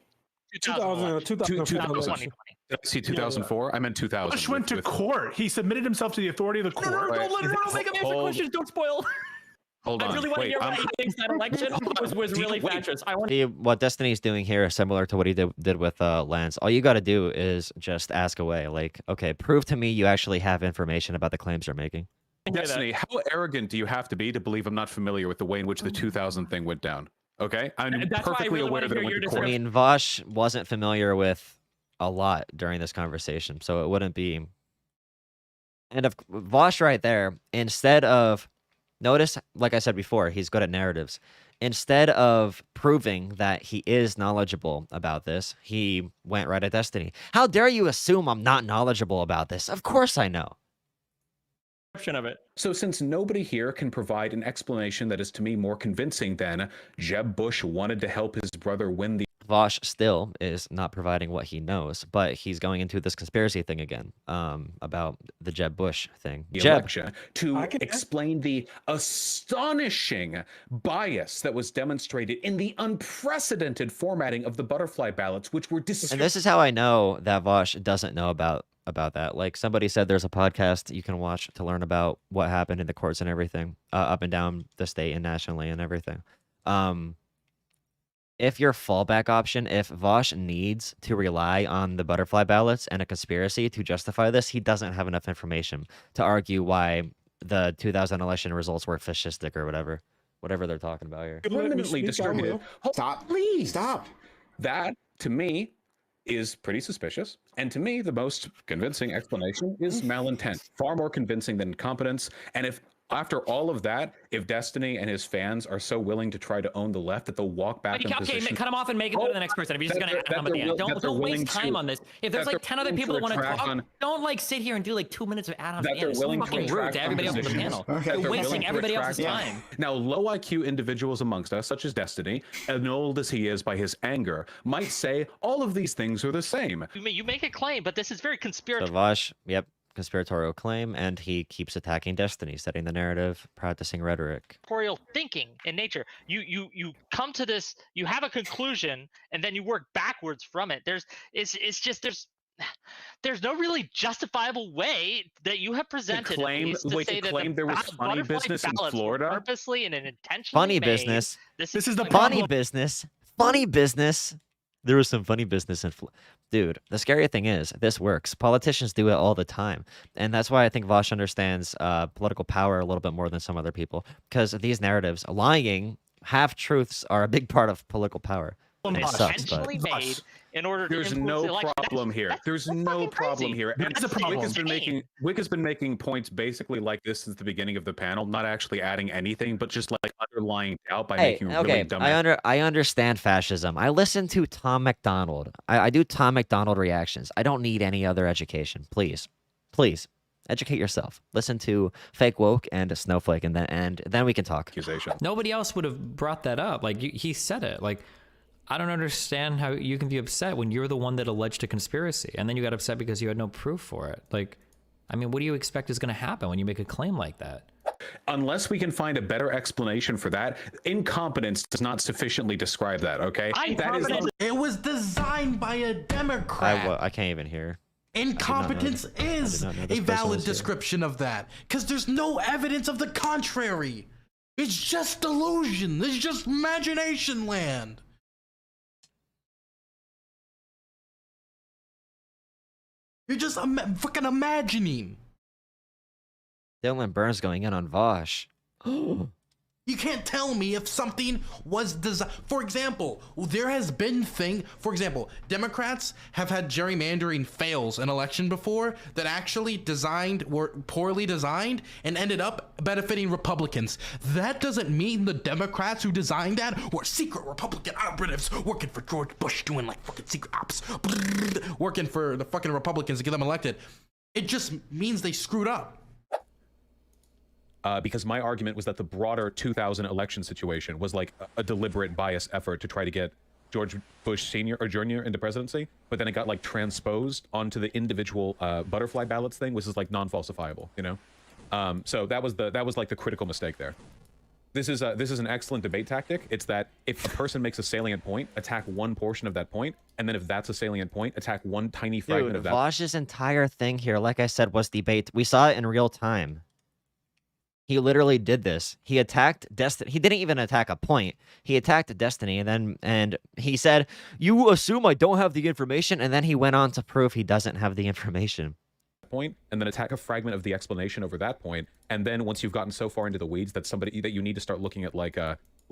2000. Did I see 2004? Yeah. I meant 2000. Bush went to court. He submitted himself to the authority of the court. No, don't make him answer questions. Don't spoil. Hold on. I really want to hear what he thinks that election was really fascist. I want See, what Destiny's doing here is similar to what he did with Lance. All you got to do is just ask away. Like, okay, prove to me you actually have information about the claims you're making. Destiny, how arrogant do you have to be to believe I'm not familiar with the way in which the 2000 thing went down? Okay, I'm perfectly aware that it went to court. I mean, Vaush wasn't familiar with a lot during this conversation, so it wouldn't be. And of Vaush right there, instead of, notice, like I said before, he's good at narratives. Instead of proving that he is knowledgeable about this, he went right at Destiny. How dare you assume I'm not knowledgeable about this? Of course I know. of it. So since nobody here can provide an explanation that is to me more convincing than Jeb Bush wanted to help his brother win the Vaush still is not providing what he knows, but he's going into this conspiracy thing again, about the Jeb Bush thing. election to explain the astonishing bias that was demonstrated in the unprecedented formatting of the butterfly ballots, which were And this is how I know that Vaush doesn't know about that. Like somebody said, there's a podcast you can watch to learn about what happened in the courts and everything, up and down the state and nationally and everything. If your fallback option, if Vaush needs to rely on the butterfly ballots and a conspiracy to justify this, he doesn't have enough information to argue why the 2000 election results were fascistic or whatever they're talking about here. permanently distributed. Stop. Please Stop. That to me is pretty suspicious. And to me, the most convincing explanation is malintent, far more convincing than incompetence. And if after all of that, if Destiny and his fans are so willing to try to own the left that they'll walk back in position. Cut him off and make it go to the next person. If you're just going to add them at the end, don't waste time on this. If there's like 10 other people that want to talk, don't like sit here and do like 2 minutes of add-ons. It's so fucking rude to everybody else on the panel. You're wasting everybody else's time. Now, low IQ individuals amongst us, such as Destiny, annoyed as he is by his anger, might say all of these things are the same. You make a claim, but this is very conspiratorial. So Vaush, yep, conspiratorial claim, and he keeps attacking Destiny, setting the narrative, practicing rhetoric. Thinking in nature. You come to this, you have a conclusion, and then you work backwards from it. There's no really justifiable way that you have presented to say that there was funny business in Florida, purposely and intentionally Funny made. business. This is the Funny problem. business. Funny business. There was some funny business in Dude, the scary thing is, this works. Politicians do it all the time. And that's why I think Vaush understands political power a little bit more than some other people. Because these narratives, lying, half-truths are a big part of political power. And it sucks, but... made in order to There's influence no the election. problem here. There's no problem here. And That's a problem. Wick has been making points basically like this since the beginning of the panel, not actually adding anything, but just like underlying doubt by making really dumb. I understand fascism. I listen to Tom McDonald. I do Tom McDonald reactions. I don't need any other education. Please, educate yourself. Listen to Fake Woke and Snowflake, and then we can talk. Nobody else would have brought that up. Like he said it. Like, I don't understand how you can be upset when you're the one that alleged a conspiracy, and then you got upset because you had no proof for it. Like, I mean, what do you expect is going to happen when you make a claim like that? Unless we can find a better explanation for that, incompetence does not sufficiently describe that, okay? It was designed by a Democrat. I can't even hear. Incompetence is a valid description of that, because there's no evidence of the contrary. It's just delusion. It's just imagination land. You're just fucking imagining. Dylan Burns going in on Vaush. You can't tell me if something was designed. For example, there has been for example, Democrats have had gerrymandering fails in election before that actually were poorly designed and ended up benefiting Republicans. That doesn't mean the Democrats who designed that were secret Republican operatives working for George Bush, doing like fucking secret ops, working for the fucking Republicans to get them elected. It just means they screwed up. Because my argument was that the broader 2000 election situation was like a deliberate bias effort to try to get George Bush Sr. or Jr. into presidency, but then it got like transposed onto the individual butterfly ballots thing, which is like non-falsifiable, you know? So that was like the critical mistake there. This is an excellent debate tactic. It's that if a person makes a salient point, attack one portion of that point, and then if that's a salient point, attack one tiny fragment of that. Vaush's entire thing here, like I said, was debate. We saw it in real time. He literally did this. He attacked Destiny. He didn't even attack a point. He attacked Destiny, and he said, "You assume I don't have the information," and then he went on to prove he doesn't have the information. Point, and then attack a fragment of the explanation over that point, and then once you've gotten so far into the weeds that you need to start looking at like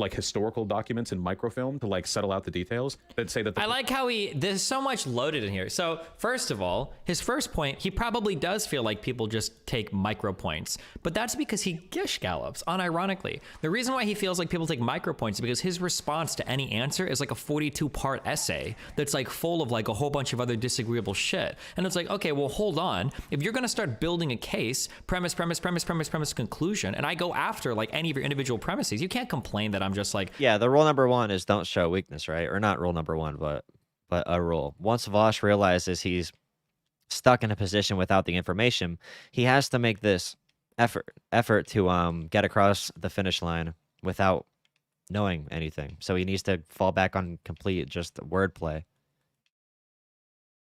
like historical documents in microfilm to like settle out the details that say that I like how there's so much loaded in here. So first of all, his first point, he probably does feel like people just take micro points, but that's because he gish gallops, unironically. The reason why he feels like people take micro points is because his response to any answer is like a 42-part essay that's like full of like a whole bunch of other disagreeable shit. And it's like, okay, well, hold on. If you're gonna start building a case, premise, conclusion, and I go after like any of your individual premises, you can't complain that I'm just like, yeah, the rule number one is don't show weakness, right? Or not rule number one, but a rule. Once Vaush realizes he's stuck in a position without the information, he has to make this effort to get across the finish line without knowing anything. So he needs to fall back on complete just wordplay.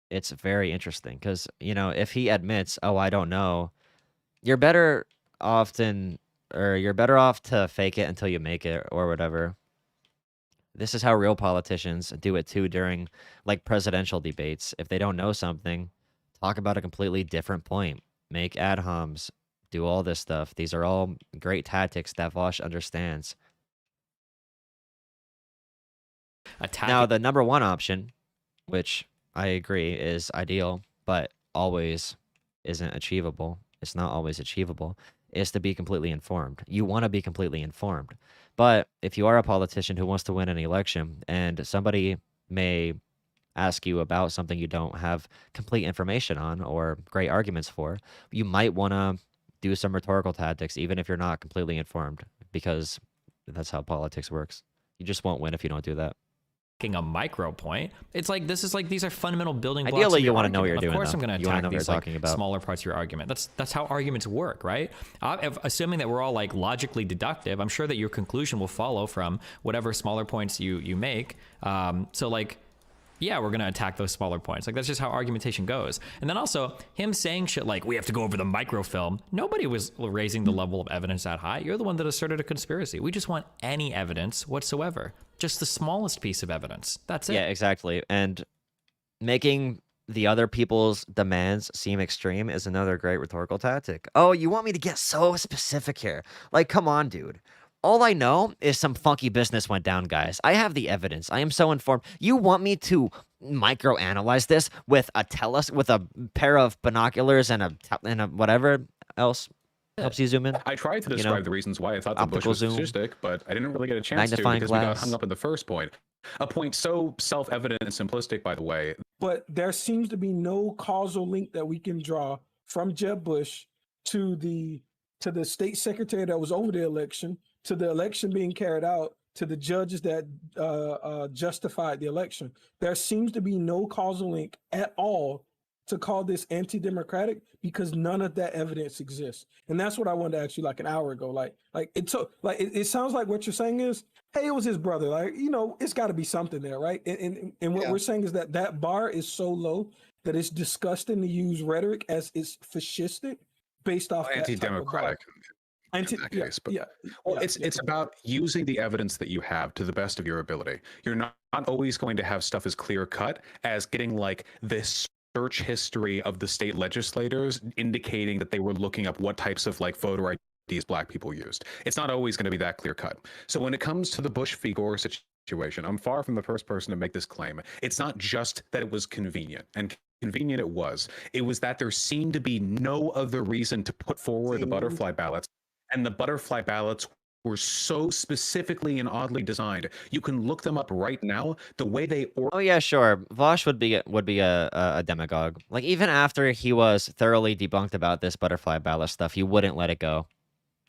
It's very interesting because, you know, if he admits, oh, I don't know, you're better off to fake it until you make it or whatever. This is how real politicians do it too during like presidential debates. If they don't know something, talk about a completely different point. Make ad homs, do all this stuff. These are all great tactics that Vaush understands. Now, the number one option, which I agree is ideal, but always isn't achievable. It's not always achievable, is to be completely informed. You want to be completely informed. But if you are a politician who wants to win an election and somebody may ask you about something you don't have complete information on or great arguments for, you might want to do some rhetorical tactics, even if you're not completely informed, because that's how politics works. You just won't win if you don't do that. A micro point. It's like, this is like, these are fundamental building blocks. Ideally, you want to know what you're doing. Of course, I'm going to attack these like about smaller parts of your argument. That's how arguments work, right? Assuming that we're all like logically deductive, I'm sure that your conclusion will follow from whatever smaller points you make. So like, yeah, we're going to attack those smaller points. Like, that's just how argumentation goes. And then also, him saying shit like, we have to go over the microfilm. Nobody was raising the level of evidence that high. You're the one that asserted a conspiracy. We just want any evidence whatsoever. Just the smallest piece of evidence. That's it. Yeah, exactly. And making the other people's demands seem extreme is another great rhetorical tactic. Oh, you want me to get so specific here? Like, come on, dude. All I know is some funky business went down, guys. I have the evidence. I am so informed. You want me to microanalyze this with a pair of binoculars and a whatever else helps you zoom in? I tried to describe the reasons why I thought the bush was statistic, but I didn't really get a chance to because we got hung up in the first point. A point so self-evident and simplistic, by the way. But there seems to be no causal link that we can draw from Jeb Bush to the state secretary that was over the election, to the election being carried out, to the judges that justified the election. There seems to be no causal link at all to call this anti-democratic because none of that evidence exists. And that's what I wanted to ask you like an hour ago. It sounds like what you're saying is, hey, it was his brother. Like, you know, it's got to be something there, right? And what we're saying is that bar is so low that it's disgusting to use rhetoric as it's fascistic based off anti-democratic. It's about using the evidence that you have to the best of your ability. You're not always going to have stuff as clear cut as getting like this search history of the state legislators indicating that they were looking up what types of like voter IDs black people used. It's not always going to be that clear cut. So when it comes to the Bush v. Gore situation, I'm far from the first person to make this claim. It's not just that it was convenient, and convenient it was. It was that there seemed to be no other reason to put forward the butterfly ballots, and the butterfly ballots were so specifically and oddly designed. You can look them up right now. The way they oh yeah, sure. Vaush would be a demagogue. Like, even after he was thoroughly debunked about this butterfly ballot stuff, he wouldn't let it go.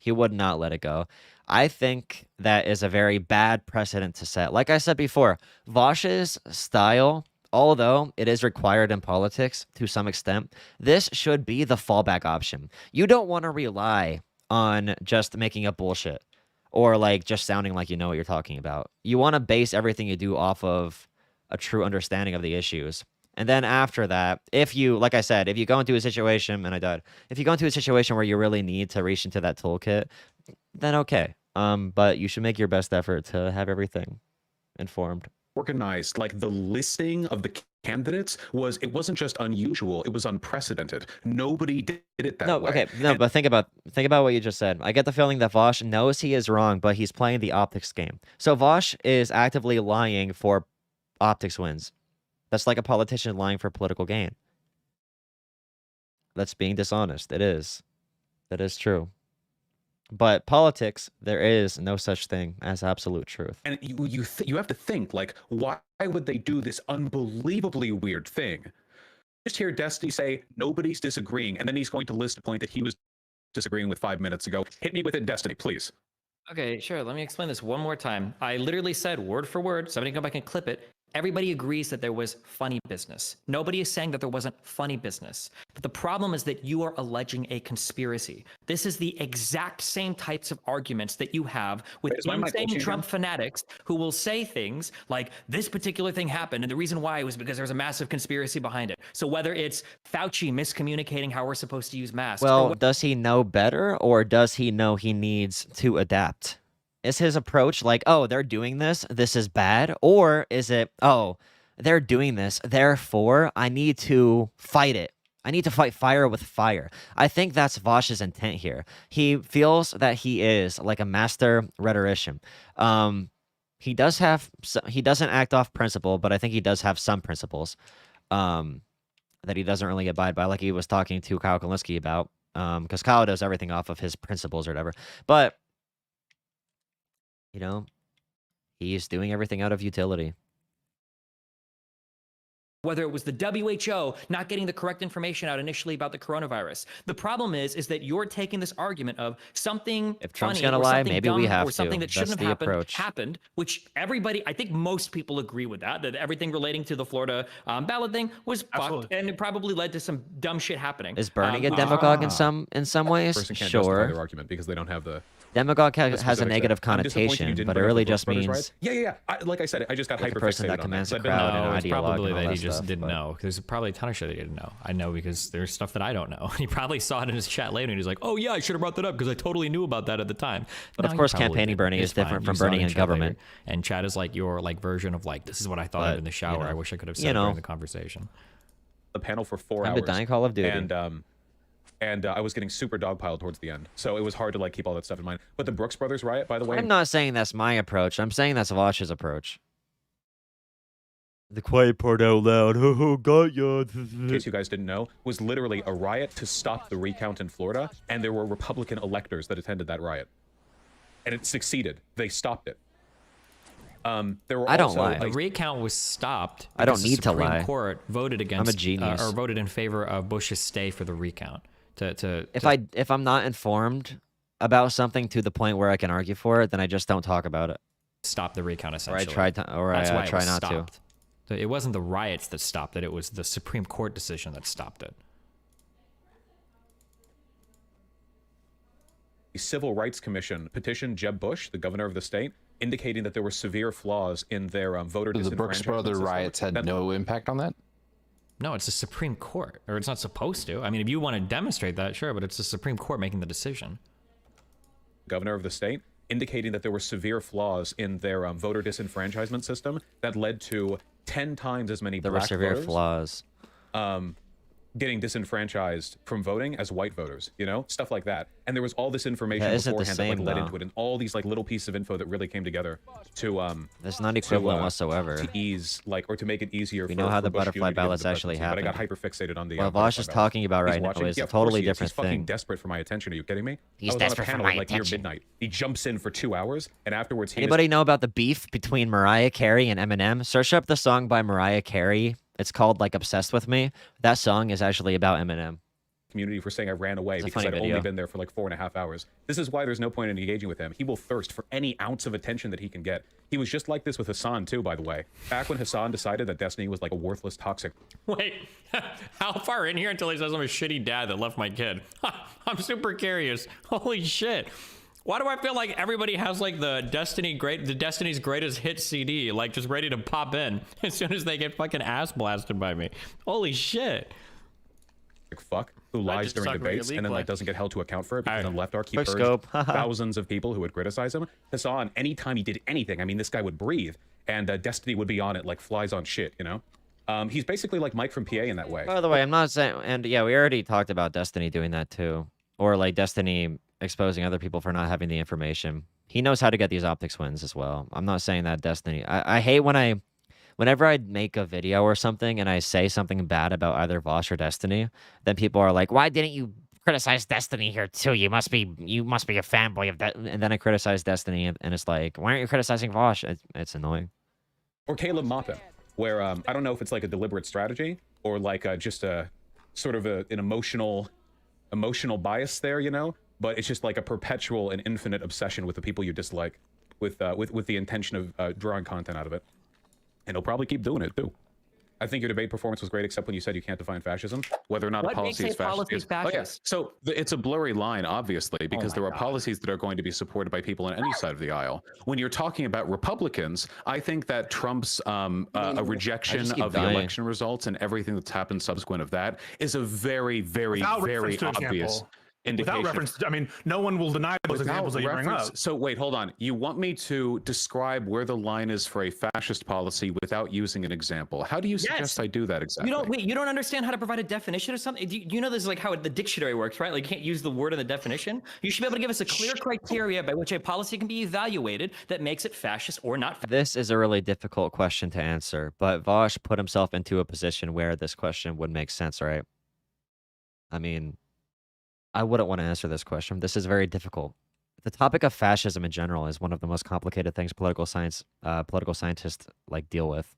He would not let it go. I think that is a very bad precedent to set. Like I said before, Vaush's style, although it is required in politics to some extent, this should be the fallback option. You don't want to rely on just making up bullshit or like just sounding like you know what you're talking about. You want to base everything you do off of a true understanding of the issues. And then after that, if you, like I said, if you go into a situation, and I died, if you go into a situation where you really need to reach into that toolkit, then okay. But you should make your best effort to have everything informed. organized. Like the listing of the candidates it wasn't just unusual, it was unprecedented. Nobody did it that way. Okay, no, but think about what you just said. I get the feeling that Vaush knows he is wrong, but he's playing the optics game. So Vaush is actively lying for optics wins. That's like a politician lying for political gain. That's being dishonest. It is. That is true. But politics, there is no such thing as absolute truth. And you have to think, like, why would they do this unbelievably weird thing? Just hear Destiny say nobody's disagreeing, and then he's going to list a point that he was disagreeing with 5 minutes ago. Hit me with it, Destiny, please. Okay, sure. Let me explain this one more time. I literally said word for word. Somebody go back and clip it. Everybody agrees that there was funny business. Nobody is saying that there wasn't funny business. But the problem is that you are alleging a conspiracy. This is the exact same types of arguments that you have with insane Trump fanatics who will say things like, this particular thing happened, and the reason why was because there's a massive conspiracy behind it. So whether it's Fauci miscommunicating how we're supposed to use masks. Well, does he know better, or does he know he needs to adapt? Is his approach like, oh, they're doing this, this is bad? Or is it, oh, they're doing this, therefore I need to fight it. I need to fight fire with fire. I think that's Vaush's intent here. He feels that he is like a master rhetorician. He doesn't act off principle, but I think he does have some principles that he doesn't really abide by, like he was talking to Kyle Kalinske about, because Kyle does everything off of his principles or whatever. But you know, he's doing everything out of utility. Whether it was the WHO not getting the correct information out initially about the coronavirus. The problem is that you're taking this argument of something if Trump's funny gonna or lie, something maybe dumb we have or something to. that shouldn't That's have the happened, which everybody, I think most people agree with that everything relating to the Florida ballot thing was fucked, and it probably led to some dumb shit happening. Is Bernie a demagogue in some ways? Person can't justify Sure. their argument because they don't have the Demagogue has a negative connotation, but it really just means yeah. Like I said, I just got like hyper a person that fixated on commands that. a crowd and No, an it's ideologue probably and all that he that just stuff, didn't but- know. There's probably a ton of shit that he didn't know. I know because there's stuff that I don't know. He probably saw it in his chat later and he's like, oh yeah, I should have brought that up because I totally knew about that at the time. But No, of you course, probably campaigning didn't. Bernie It's is different fine. from You saw it Bernie in chat government. later. And chat is like your like version of like, this is what I thought of in the shower. I wish I could have said it during the conversation. The panel for 4 I've hours. been dying Call of Duty. And I was getting super dogpiled towards the end, so it was hard to like keep all that stuff in mind. But the Brooks Brothers riot, by the way, I'm not saying that's my approach. I'm saying that's Vaush's approach. The quiet part out loud. Oh, got ya. in case you guys didn't know, was literally a riot to stop the recount in Florida, and there were Republican electors that attended that riot, and it succeeded. They stopped it. There were I don't also, lie. The recount was stopped. I don't because the need to Supreme lie. Court voted against. I'm a genius. Or voted in favor of Bush's stay for the recount. If I'm not informed about something to the point where I can argue for it, then I just don't talk about it. Stop the recount essentially. Or I try not to. So it wasn't the riots that stopped it. It was the Supreme Court decision that stopped it. The Civil Rights Commission petitioned Jeb Bush, the governor of the state, indicating that there were severe flaws in their voter disenfranchisement The Brooks Brother system. riots had no impact on that? No, it's the Supreme Court, or it's not supposed to. I mean, if you want to demonstrate that, sure, but it's the Supreme Court making the decision. Governor of the state, indicating that there were severe flaws in their voter disenfranchisement system that led to 10 times as many There were black severe voters flaws. getting disenfranchised from voting as white voters, you know, stuff like that. And there was all this information That isn't the beforehand that same, like led though. into it, and all these like little pieces of info that really came together to That's not equivalent whatsoever. to ease or to make it easier. We for, know how for the Bush butterfly Jr. to get into ballots the actually presidency, But I got happened. hyper fixated on the. What butterfly Vaush is ballots. talking about He's right now watching? is Yeah, a of course totally he is. different He's fucking thing. desperate for my attention. Are you kidding me? He's I was desperate on a for panel my at, like near attention. midnight. He jumps in for 2 hours, and afterwards he Anybody know about the beef between Mariah Carey and Eminem? Search up the song by Mariah Carey. It's called like "Obsessed with Me." That song is actually about Eminem. community for saying I ran away It's a because funny I'd video. only been there for like 4.5 hours. This is why there's no point in engaging with him. He will thirst for any ounce of attention that he can get. He was just like this with Hassan too, by the way. Back when Hassan decided that Destiny was like a worthless, toxic. Wait, how far in here until he says I'm a shitty dad that left my kid? I'm super curious. Holy shit. Why do I feel like everybody has like the Destiny's greatest hit CD, like just ready to pop in as soon as they get fucking ass blasted by me? Holy shit. Fuck, who who lies just during talking about your debates league and then play. like doesn't get held to account for it because then left arc he Quick purged scope. thousands of people who would criticize him. Hassan, anytime he did anything, I mean, this guy would breathe, and Destiny would be on it like flies on shit, you know. He's basically like Mike from PA in that way. By the way, I'm not saying, and yeah, we already talked about Destiny doing that too, or like Destiny exposing other people for not having the information. He knows how to get these optics wins as well. I'm not saying that Destiny. I hate whenever I make a video or something and I say something bad about either Vaush or Destiny, then people are like, "Why didn't you criticize Destiny here too? You must be a fanboy of that." And then I criticize Destiny, and it's like, "Why aren't you criticizing Vaush?" It's annoying. Or Caleb Mata, where I don't know if it's like a deliberate strategy or like just a sort of an emotional bias there, you know. But it's just like a perpetual and infinite obsession with the people you dislike, with the intention of drawing content out of it. And he'll probably keep doing it too. I think your debate performance was great, except when you said you can't define fascism. Whether or not a policy is fascist. Oh, yeah. So it's a blurry line, obviously, because there are policies that are going to be supported by people on any side of the aisle. When you're talking about Republicans, I think that Trump's a rejection of the election results and everything that's happened subsequent of that is a very, very, very obvious indication. Without reference, I mean, no one will deny those examples that you bring up. So wait, hold on. You want me to describe where the line is for a fascist policy without using an example? How do you suggest I do that exactly? You don't understand how to provide a definition or something? Do you know this is like how the dictionary works, right? Like you can't use the word in the definition. You should be able to give us a clear criteria by which a policy can be evaluated that makes it fascist or not. This is a really difficult question to answer, but Vaush put himself into a position where this question would make sense, right? I mean, I wouldn't want to answer this question. This is very difficult. The topic of fascism in general is one of the most complicated things political scientists like deal with.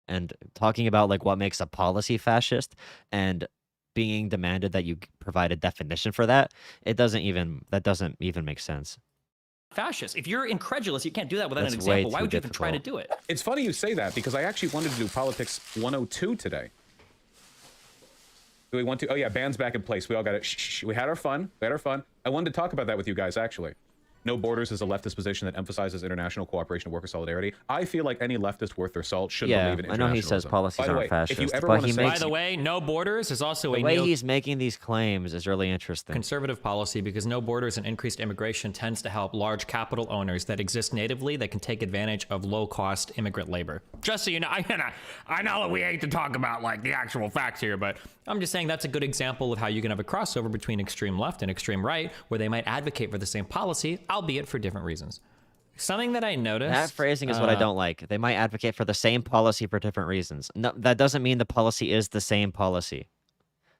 And talking about like what makes a policy fascist and being demanded that you provide a definition for that, that doesn't even make sense. Fascist. If you're incredulous, you can't do that without an example. Why would you even try to do it? It's funny you say that because I actually wanted to do Politics 102 today. Do we want to? Oh yeah, band's back in place. We all got it. Shh. We had our fun. I wanted to talk about that with you guys, actually. No borders is a leftist position that emphasizes international cooperation and worker solidarity. I feel like any leftist worth their salt should believe in internationalism. I know he says policies aren't fascist, By the way, no borders is also the way he's making these claims is really interesting. Conservative policy, because no borders and increased immigration tends to help large capital owners that exist natively that can take advantage of low-cost immigrant labor. Just so you know, I know that we hate to talk about like the actual facts here, but I'm just saying that's a good example of how you can have a crossover between extreme left and extreme right, where they might advocate for the same policy, albeit for different reasons. Something that I noticed... That phrasing is what I don't like. They might advocate for the same policy for different reasons. No, that doesn't mean the policy is the same policy.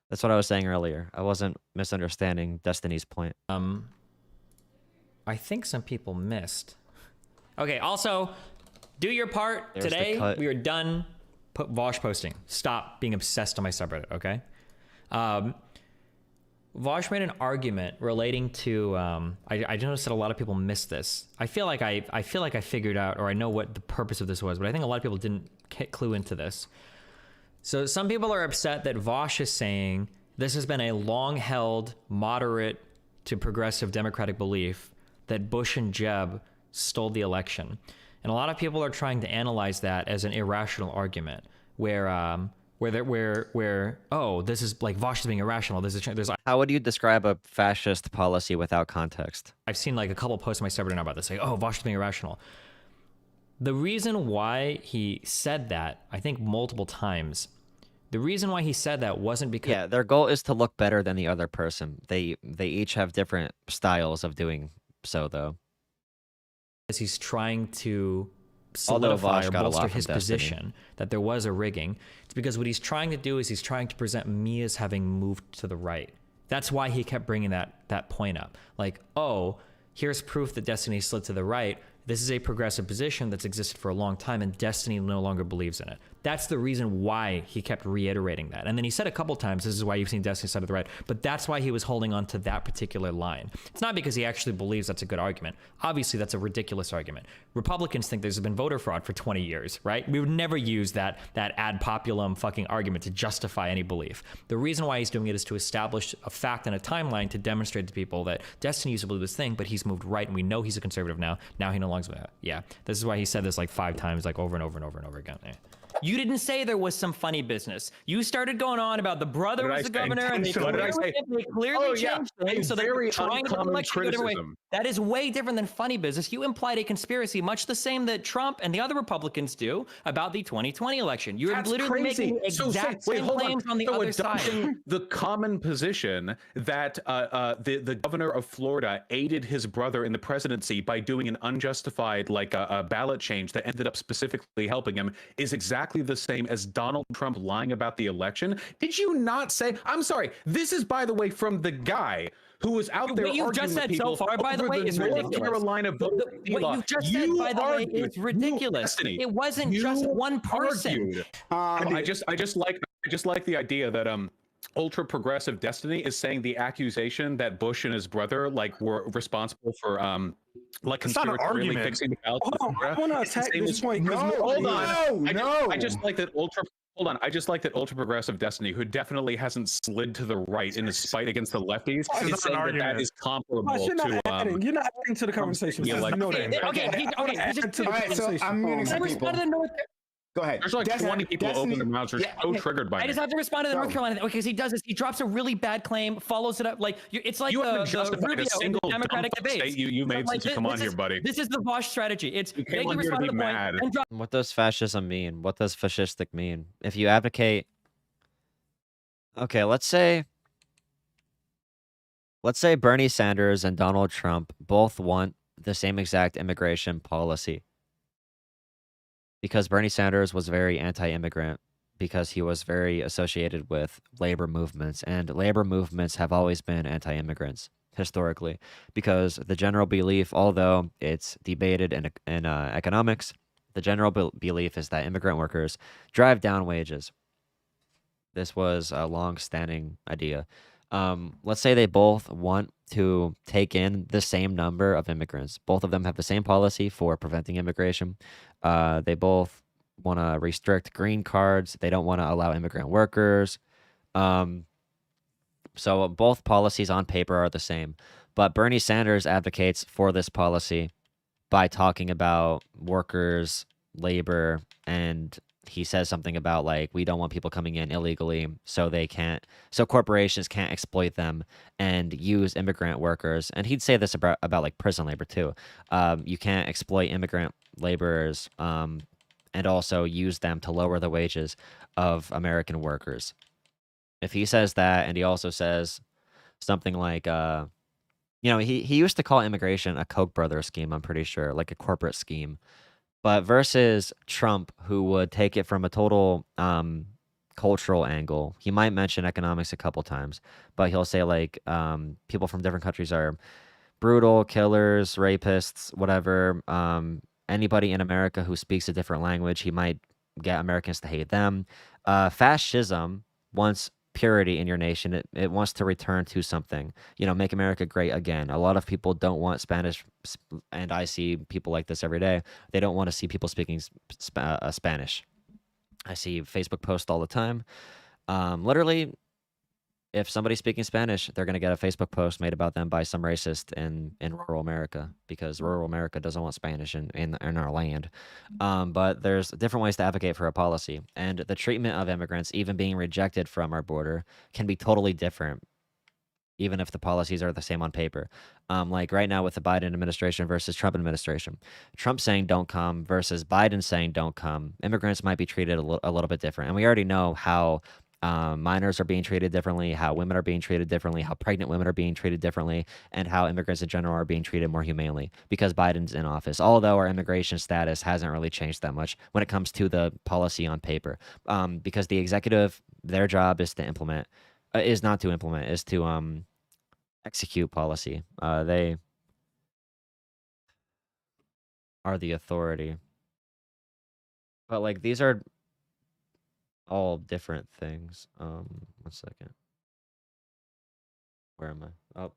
That's what I was saying earlier. I wasn't misunderstanding Destiny's point. I think some people missed. Okay, also, do your part. Today, we are done Vaush posting. Stop being obsessed on my subreddit, okay? Vaush made an argument relating to I noticed that a lot of people missed this. I feel like I figured out, or I know what the purpose of this was, but I think a lot of people didn't clue into this. So some people are upset that Vaush is saying this has been a long-held moderate to progressive Democratic belief that Bush and Jeb stole the election. And a lot of people are trying to analyze that as an irrational argument where oh, this is like Vaush is being irrational. There's How would you describe a fascist policy without context? I've seen like a couple posts on my subreddit about this, like, oh, Vaush is being irrational. The reason why he said that, I think multiple times, the reason why he said that wasn't because their goal is to look better than the other person. They each have different styles of doing so, though. As he's trying to solidify or bolster his position that there was a rigging. It's because what he's trying to do is he's trying to present me as having moved to the right. That's why he kept bringing that point up. Like, oh, here's proof that Destiny slid to the right. This is a progressive position that's existed for a long time, and Destiny no longer believes in it. That's the reason why he kept reiterating that. And then he said a couple times, this is why you've seen Destiny side of the right, but that's why he was holding on to that particular line. It's not because he actually believes that's a good argument. Obviously, that's a ridiculous argument. Republicans think there's been voter fraud for 20 years, right? We would never use that ad populum fucking argument to justify any belief. The reason why he's doing it is to establish a fact and a timeline to demonstrate to people that Destiny used to believe this thing, but he's moved right, and we know he's a conservative now. Now he no longer, yeah. This is why he said this like 5 times, like over and over and over and over again. You didn't say there was some funny business. You started going on about the brother was the governor, and they clearly changed things, so they're trying to election go different way. That is way different than funny business. You implied a conspiracy, much the same that Trump and the other Republicans do about the 2020 election. You're literally making exact same claims on the other side. The common position that the governor of Florida aided his brother in the presidency by doing an unjustified a ballot change that ended up specifically helping him is exactly the same as Donald Trump lying about the election. Did you not say? I'm sorry. This is, by the way, from the guy who was out there. What you've just said so far, by the way, is ridiculous. Carolina vote. What you've just said, by the way, is ridiculous. It wasn't just one person. I just like the idea that ultra progressive Destiny is saying the accusation that Bush and his brother were responsible for conspiratorially fixing the ballot. I want to attack this point. Hold on. I just like that ultra. Hold on, I just like that ultra progressive Destiny, who definitely hasn't slid to the right in his fight against the lefties, is saying that is comparable to. You're not adding to the conversation. Yeah, You know that. Okay. All right, so I'm muting some people. Go ahead. There's like 20 people open their mouths. Are so triggered by it. I just have to respond to the North Carolina thing. Okay, because he does this. He drops a really bad claim, follows it up. It's like the Rubio in the Democratic debate. You made since you come on here, buddy. This is the Vaush strategy. It's vaguely respond to the point and drop. What does fascism mean? What does fascistic mean? If you advocate... Okay, let's say Bernie Sanders and Donald Trump both want the same exact immigration policy. Because Bernie Sanders was very anti-immigrant, because he was very associated with labor movements, and labor movements have always been anti-immigrants historically, because the general belief, although it's debated in economics, the general belief is that immigrant workers drive down wages. This was a long-standing idea. Let's say they both want to take in the same number of immigrants. Both of them have the same policy for preventing immigration. They both want to restrict green cards. They don't want to allow immigrant workers. So both policies on paper are the same. But Bernie Sanders advocates for this policy by talking about workers, labor, and he says something about we don't want people coming in illegally, so corporations can't exploit them and use immigrant workers. And he'd say this about prison labor too. You can't exploit immigrant laborers and also use them to lower the wages of American workers. If he says that, and he also says something like, he used to call immigration a Koch brothers scheme, I'm pretty sure, like a corporate scheme. But versus Trump, who would take it from a total cultural angle, he might mention economics a couple times, but he'll say people from different countries are brutal, killers, rapists, whatever. Anybody in America who speaks a different language, he might get Americans to hate them. Fascism wants purity in your nation. It wants to return to something, make America great again. A lot of people don't want Spanish, and I see people like this every day. They don't want to see people speaking Spanish. I see Facebook posts all the time. Literally, if somebody's speaking Spanish, they're going to get a Facebook post made about them by some racist in rural America, because rural America doesn't want Spanish in our land. But there's different ways to advocate for a policy, and the treatment of immigrants, even being rejected from our border, can be totally different, even if the policies are the same on paper. Like right now with the Biden administration versus Trump administration. Trump saying don't come versus Biden saying don't come. Immigrants might be treated a little bit different. And we already know how minors are being treated differently, how women are being treated differently, how pregnant women are being treated differently, and how immigrants in general are being treated more humanely because Biden's in office. Although our immigration status hasn't really changed that much when it comes to the policy on paper, because the executive, their job is to implement, is not to implement, is to execute policy. They are the authority. But these are all different things. 1 second. Where am I? Oh.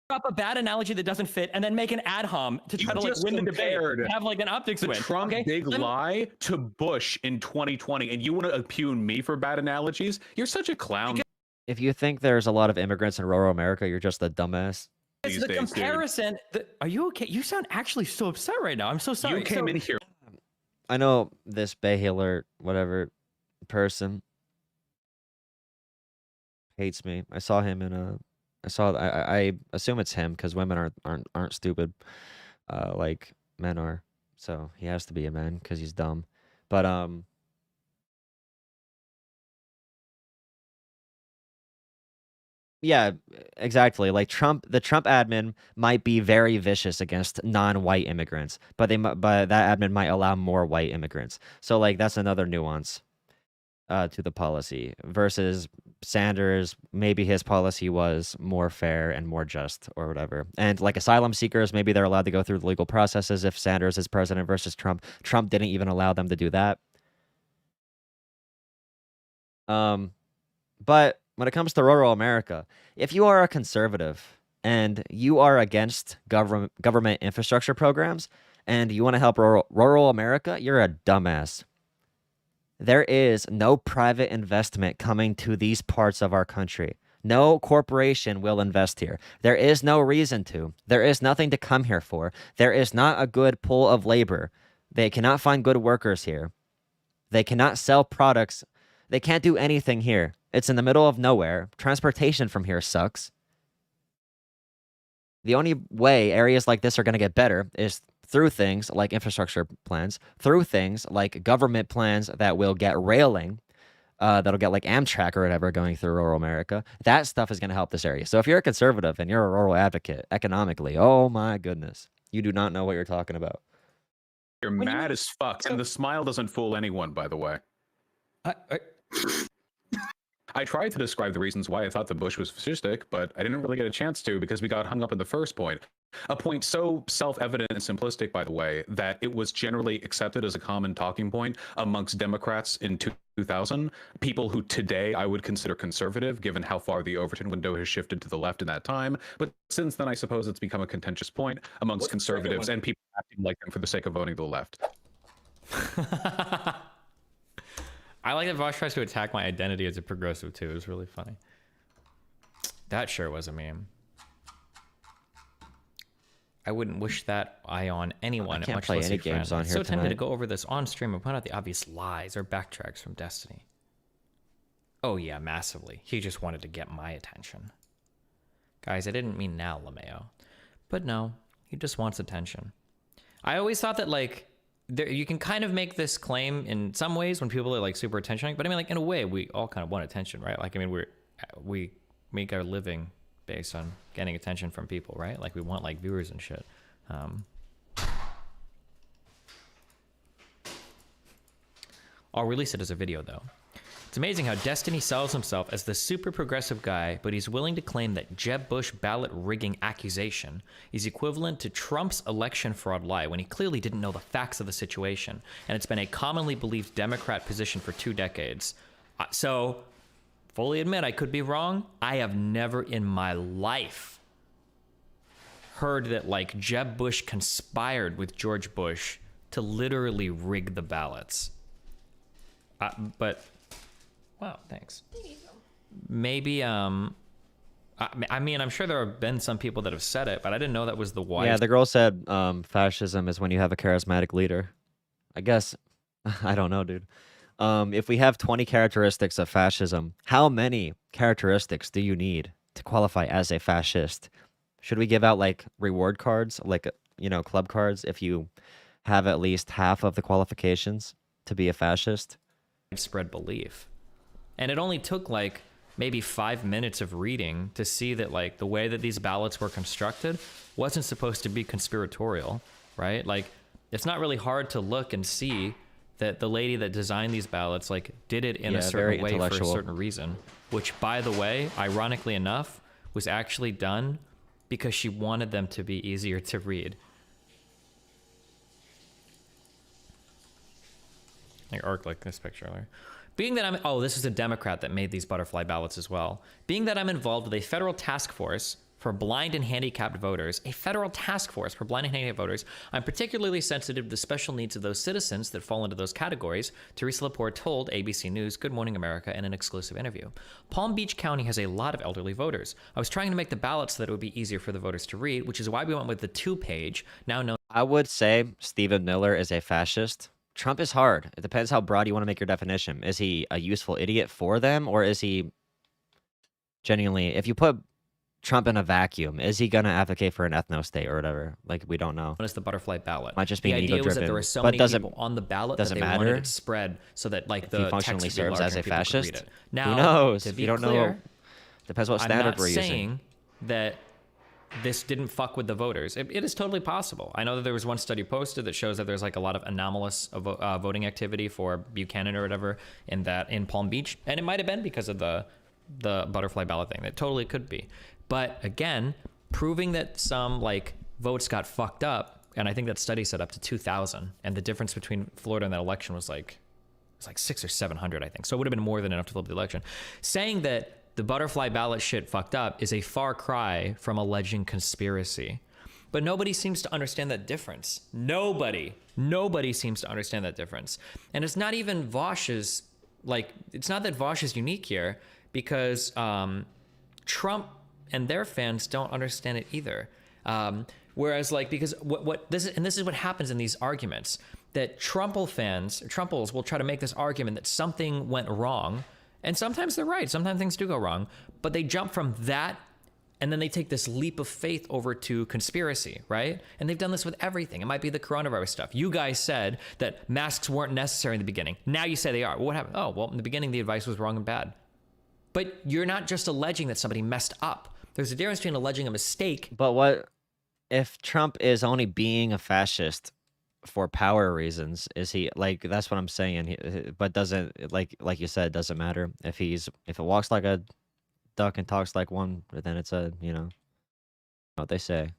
Drop a bad analogy that doesn't fit, and then make an ad hom to try to win the debate. Have an optics win. Trump big lie to Bush in 2020, and you want to impugn me for bad analogies? You're such a clown. If you think there's a lot of immigrants in rural America, you're just a dumbass. It's the comparison. Are you okay? You sound actually so upset right now. I'm so sorry. You came in here. I know this Baylor whatever person hates me. I saw him in a. I assume it's him because women aren't stupid, like men are. So he has to be a man because he's dumb. But yeah, exactly. Like the Trump admin might be very vicious against non-white immigrants, but but that admin might allow more white immigrants. So like that's another nuance to the policy versus Sanders. Maybe his policy was more fair and more just or whatever. And like asylum seekers, maybe they're allowed to go through the legal processes if Sanders is president versus Trump. Trump didn't even allow them to do that. But when it comes to rural America, if you are a conservative and you are against government infrastructure programs and you want to help rural America, you're a dumbass. There is no private investment coming to these parts of our country. No corporation will invest here. There is no reason to. There is nothing to come here for. There is not a good pool of labor. They cannot find good workers here. They cannot sell products. They can't do anything here. It's in the middle of nowhere. Transportation from here sucks. The only way areas like this are going to get better is through things like infrastructure plans, through things like government plans that will get railing, that'll get like Amtrak or whatever going through rural America. That stuff is going to help this area. So if you're a conservative and you're a rural advocate economically, oh my goodness, you do not know what you're talking about. You're mad as fuck, and the smile doesn't fool anyone, by the way. I tried to describe the reasons why I thought the Bush was fascistic, but I didn't really get a chance to because we got hung up in the first point. A point so self-evident and simplistic, by the way, that it was generally accepted as a common talking point amongst Democrats in 2000, people who today I would consider conservative, given how far the Overton window has shifted to the left in that time. But since then, I suppose it's become a contentious point amongst conservatives and people acting like them for the sake of voting to the left. I like that Vaush tries to attack my identity as a progressive too. It was really funny. That sure was a meme. I wouldn't wish that on anyone. I can't play any games on here so tempted tonight. to go over this on stream and point out the obvious lies or backtracks from Destiny. Oh yeah, massively. He just wanted to get my attention. Guys, I didn't mean now, LeMayo. But no, he just wants attention. I always thought that like you can kind of make this claim in some ways when people are like super attention, but I mean like in a way we all kind of want attention, right? Like I mean we make our living based on getting attention from people, right? Like we want like viewers and shit. I'll release it as a video though. It's amazing how Destiny sells himself as the super progressive guy, but he's willing to claim that Jeb Bush ballot rigging accusation is equivalent to Trump's election fraud lie when he clearly didn't know the facts of the situation, and it's been a commonly believed Democrat position for 2 decades. So, fully admit I could be wrong. I have never in my life heard that like Jeb Bush conspired with George Bush to literally rig the ballots. But wow, thanks. Maybe, I mean, I'm sure there have been some people that have said it, but I didn't know that was the wise. Yeah, the girl said fascism is when you have a charismatic leader. I guess, I don't know, dude. If we have 20 characteristics of fascism, how many characteristics do you need to qualify as a fascist? Should we give out like reward cards, like, you know, club cards, if you have at least half of the qualifications to be a fascist? Spread belief. And it only took like maybe 5 minutes of reading to see that like the way that these ballots were constructed wasn't supposed to be conspiratorial, right? Like it's not really hard to look and see that the lady that designed these ballots like did it in a certain way for a certain reason, which by the way, ironically enough, was actually done because she wanted them to be easier to read. Like arc like this picture earlier. Being that this is a Democrat that made these butterfly ballots as well. Being that I'm involved with a federal task force for blind and handicapped voters, I'm particularly sensitive to the special needs of those citizens that fall into those categories, Teresa Lepore told ABC News Good Morning America in an exclusive interview. Palm Beach County has a lot of elderly voters. I was trying to make the ballots so that it would be easier for the voters to read, which is why we went with the 2-page, now known. I would say Stephen Miller is a fascist. Trump is hard. It depends how broad you want to make your definition. Is he a useful idiot for them, or is he genuinely, if you put Trump in a vacuum, is he going to advocate for an ethno state or whatever? Like, we don't know. It's the butterfly ballot. Might just be the idea was that ego-driven. there were so But many people on the ballot that they wanted it spread so that like if the he functionally text would be serves larger as a and people could fascist? read it. Now, who knows? to If be you don't clear, know, depends what I'm standard not we're using. saying that this didn't fuck with the voters. It is totally possible. I know that there was one study posted that shows that there's like a lot of anomalous voting activity for Buchanan or whatever in Palm Beach, and it might have been because of the butterfly ballot thing. That totally could be. But again, proving that some like votes got fucked up, and I think that study said up to 2,000, and the difference between Florida and that election was like 600 or 700, I think. So it would have been more than enough to flip the election. Saying that the butterfly ballot shit fucked up is a far cry from alleging conspiracy. But nobody seems to understand that difference. Nobody seems to understand that difference. And it's not even Vaush's, like, it's not that Vaush is unique here, because Trump and their fans don't understand it either. Whereas, like, because this is what happens in these arguments, that Trumples will try to make this argument that something went wrong, and sometimes they're right. Sometimes things do go wrong, but they jump from that, and then they take this leap of faith over to conspiracy, right? And they've done this with everything. It might be the coronavirus stuff. You guys said that masks weren't necessary in the beginning. Now you say they are. Well, what happened? Oh, well, in the beginning, the advice was wrong and bad. But you're not just alleging that somebody messed up. There's a difference between alleging a mistake. But what if Trump is only being a fascist for power reasons? Is he, like, that's what I'm saying. But doesn't, like you said, doesn't matter if it walks like a duck and talks like one, then it's a, you know what they say.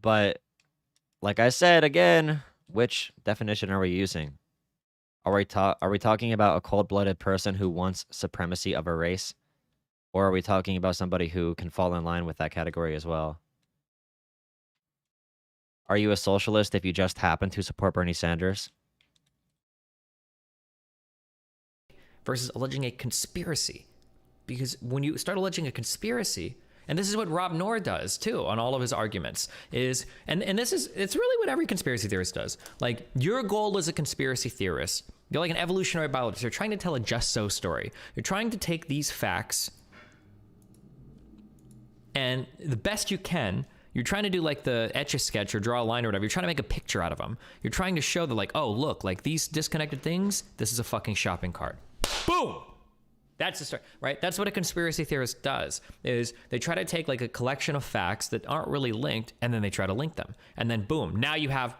But like I said again, which definition are we using? Are we talking about a cold-blooded person who wants supremacy of a race? Or are we talking about somebody who can fall in line with that category as well? Are you a socialist if you just happen to support Bernie Sanders? Versus alleging a conspiracy. Because when you start alleging a conspiracy, and this is what Rob Noor does too on all of his arguments, it's really what every conspiracy theorist does. Like, your goal as a conspiracy theorist, you're like an evolutionary biologist, you're trying to tell a just so story. You're trying to take these facts, and the best you can, you're trying to do like the Etch-a-Sketch or draw a line or whatever. You're trying to make a picture out of them. You're trying to show that, like, oh, look, like these disconnected things, this is a fucking shopping cart. Boom! That's the start, right? That's what a conspiracy theorist does, is they try to take like a collection of facts that aren't really linked, and then they try to link them. And then boom, now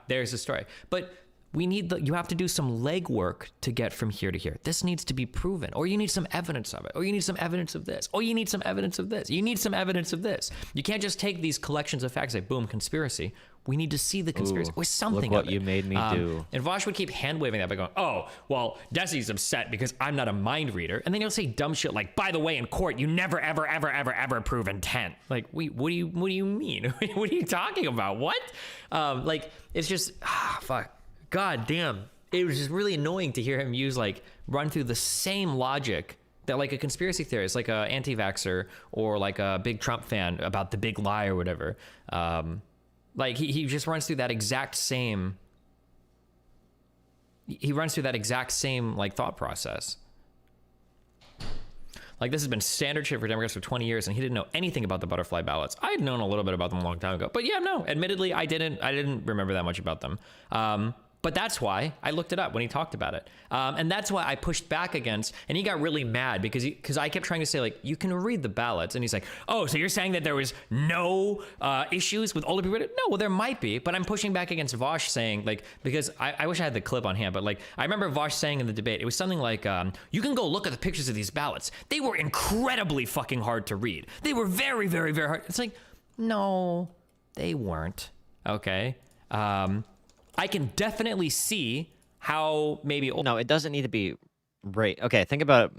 there's the story. But you have to do some legwork to get from here to here. This needs to be proven, or you need some evidence of it, or you need some evidence of this, or you need some evidence of this. You need some evidence of this. You can't just take these collections of facts, like boom, conspiracy. We need to see the conspiracy or something. Look what you made me do. And Vaush would keep hand waving that by going, oh, well, Desi's upset because I'm not a mind reader. And then he'll say dumb shit like, by the way, in court, you never, ever, ever, ever, ever prove intent. Like, wait, what do you mean? What are you talking about? What? Like, it's just, fuck. God damn. It was just really annoying to hear him run through the same logic that like a conspiracy theorist, like a anti-vaxxer or like a big Trump fan about the big lie or whatever. Like he just runs through that exact same. He runs through that exact same like thought process. Like, this has been standard shit for Democrats for 20 years, and he didn't know anything about the butterfly ballots. I had known a little bit about them a long time ago, but yeah, no, admittedly, I didn't remember that much about them. But that's why I looked it up when he talked about it. And that's why I pushed back against, and he got really mad because I kept trying to say, like, you can read the ballots. And he's like, oh, so you're saying that there was no issues with older people? No, well, there might be, but I'm pushing back against Vaush saying, like, because I wish I had the clip on hand, but like, I remember Vaush saying in the debate, it was something like, you can go look at the pictures of these ballots. They were incredibly fucking hard to read. They were very, very, very hard. It's like, no, they weren't. Okay. I can definitely see how maybe... No, it doesn't need to be right. Okay, think about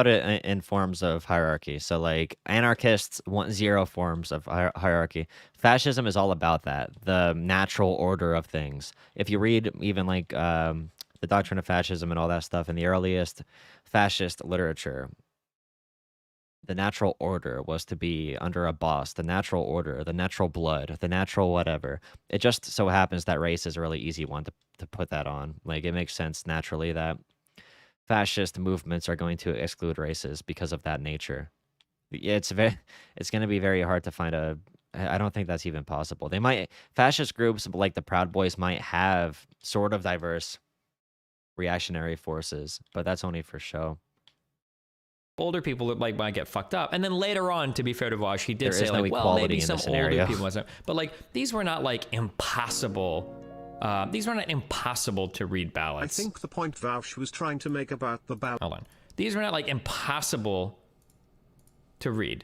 it in forms of hierarchy. So, like, anarchists want 0 forms of hierarchy. Fascism is all about that, the natural order of things. If you read even, like, the Doctrine of Fascism and all that stuff in the earliest fascist literature, the natural order was to be under a boss, the natural order, the natural blood, the natural whatever. It just so happens that race is a really easy one to put that on. Like, it makes sense naturally that fascist movements are going to exclude races because of that nature. It's going to be very hard to find I don't think that's even possible. They might, fascist groups like the Proud Boys might have sort of diverse reactionary forces, but that's only for show. Older people that like might get fucked up, and then later on, to be fair to Vaush, he did There say is no like, well, equality maybe in some this scenario. older people wasn't, but like these were not like impossible. These were not impossible to read ballots. I think the point Vaush was trying to make about the ballot. Hold on, these were not like impossible to read,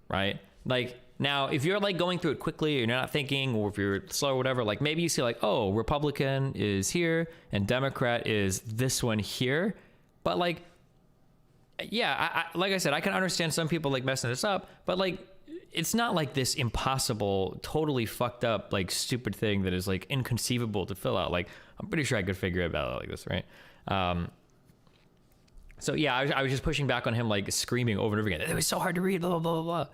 right? Like now, if you're like going through it quickly, you're not thinking, or if you're slow or whatever, like maybe you see like, oh, Republican is here and Democrat is this one here, but like. Yeah, like I said, I can understand some people like messing this up, but like, it's not like this impossible, totally fucked up, like stupid thing that is like inconceivable to fill out. Like, I'm pretty sure I could figure it out like this, right? So yeah, I was just pushing back on him, like screaming over and over again. It was so hard to read, blah, blah, blah, blah.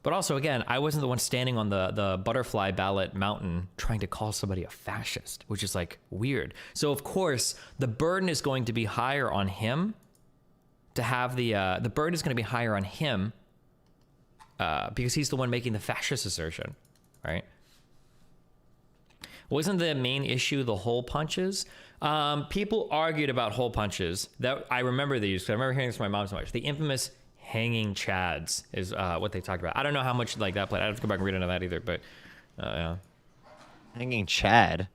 But also, again, I wasn't the one standing on the butterfly ballot mountain trying to call somebody a fascist, which is like weird. So of course, the burden is going to be higher on him to have the burden is going to be higher on him because he's the one making the fascist assertion, right? Wasn't the main issue the hole punches? People argued about hole punches. That I remember these. I remember hearing this from my mom so much. The infamous hanging chads is what they talked about. I don't know how much like that played. I have to go back and read into that either, but yeah. Hanging Chad.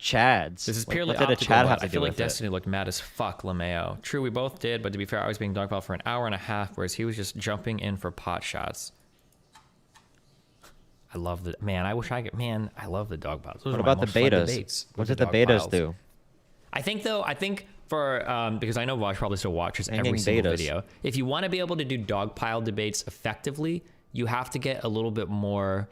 Chads. This is purely what did a optical, Chad have but to I feel do like with it? Destiny looked mad as fuck, LeMayo. True, we both did, but to be fair, I was being dogpiled for an hour and a half, whereas he was just jumping in for pot shots. I love the man. I wish I could. Man, I love the dog piles. What about the betas? What did the betas do? I think for because I know Vaush probably still watches every Hanging single betas. video. If you want to be able to do dog pile debates effectively, you have to get a little bit more.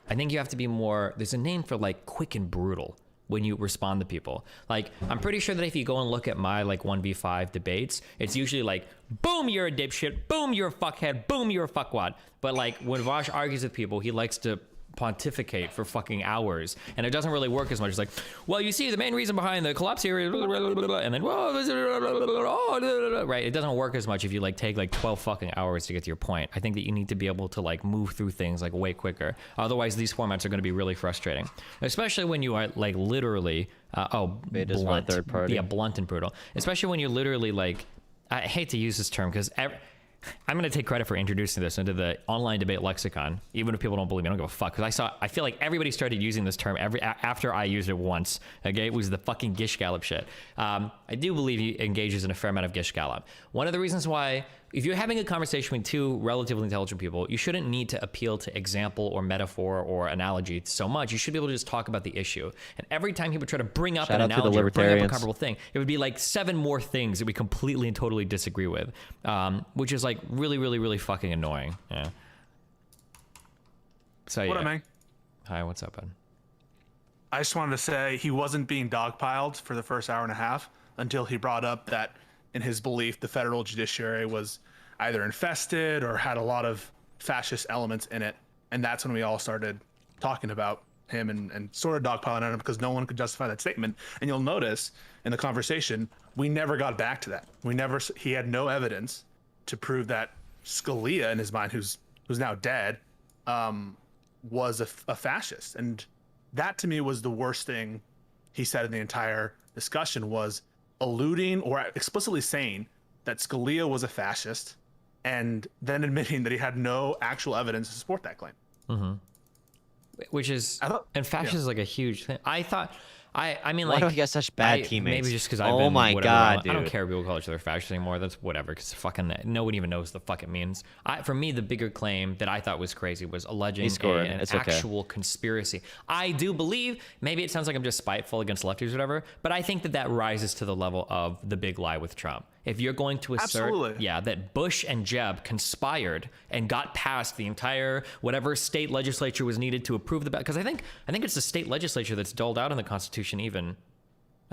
I think you have to be more. There's a name for like quick and brutal when you respond to people. Like, I'm pretty sure that if you go and look at my like 1v5 debates, it's usually like, boom, you're a dipshit, boom, you're a fuckhead, boom, you're a fuckwad. But like when Vaush argues with people, he likes to pontificate for fucking hours, and it doesn't really work as much. It's like, well, you see, the main reason behind the collapse here is blah, blah, blah, blah, and then right, it doesn't work as much if you like take like 12 fucking hours to get to your point. I think that you need to be able to like move through things like way quicker, otherwise these formats are going to be really frustrating, especially when you are like literally Beta's my third party. Yeah, blunt and brutal, especially when you're literally like, I hate to use this term because I'm going to take credit for introducing this into the online debate lexicon, even if people don't believe me. I don't give a fuck, because I feel like everybody started using this term after I used it once. Okay, it was the fucking Gish Gallop shit. I do believe he engages in a fair amount of Gish Gallop. One of the reasons why, if you're having a conversation with two relatively intelligent people, you shouldn't need to appeal to example or metaphor or analogy so much. You should be able to just talk about the issue. And every time people try to bring up an analogy or bring up a comparable thing, it would be like 7 more things that we completely and totally disagree with, which is like really, really, really fucking annoying. Yeah. So What yeah. up, man? Hi, what's up, bud? I just wanted to say he wasn't being dogpiled for the first hour and a half until he brought up that, in his belief, the federal judiciary was either infested or had a lot of fascist elements in it. And that's when we all started talking about him and sort of dogpiling on him because no one could justify that statement. And you'll notice in the conversation, we never got back to that. He had no evidence to prove that Scalia, in his mind, who's now dead, was a fascist. And that to me was the worst thing he said in the entire discussion, was alluding or explicitly saying that Scalia was a fascist and then admitting that he had no actual evidence to support that claim. Mm-hmm. Which is, and fascist is like a huge thing. I mean, Why like, do we get such bad teammates? Maybe just because I've Oh been, my whatever, God, I don't dude. care if people call each other fascist anymore. That's whatever, because fucking no one even knows the fuck it means. For me, the bigger claim that I thought was crazy was alleging an It's okay. actual conspiracy. I do believe, maybe it sounds like I'm just spiteful against lefties or whatever, but I think that rises to the level of the big lie with Trump. If you're going to assert, that Bush and Jeb conspired and got past the entire whatever state legislature was needed to approve the, because I think it's the state legislature that's doled out in the Constitution even.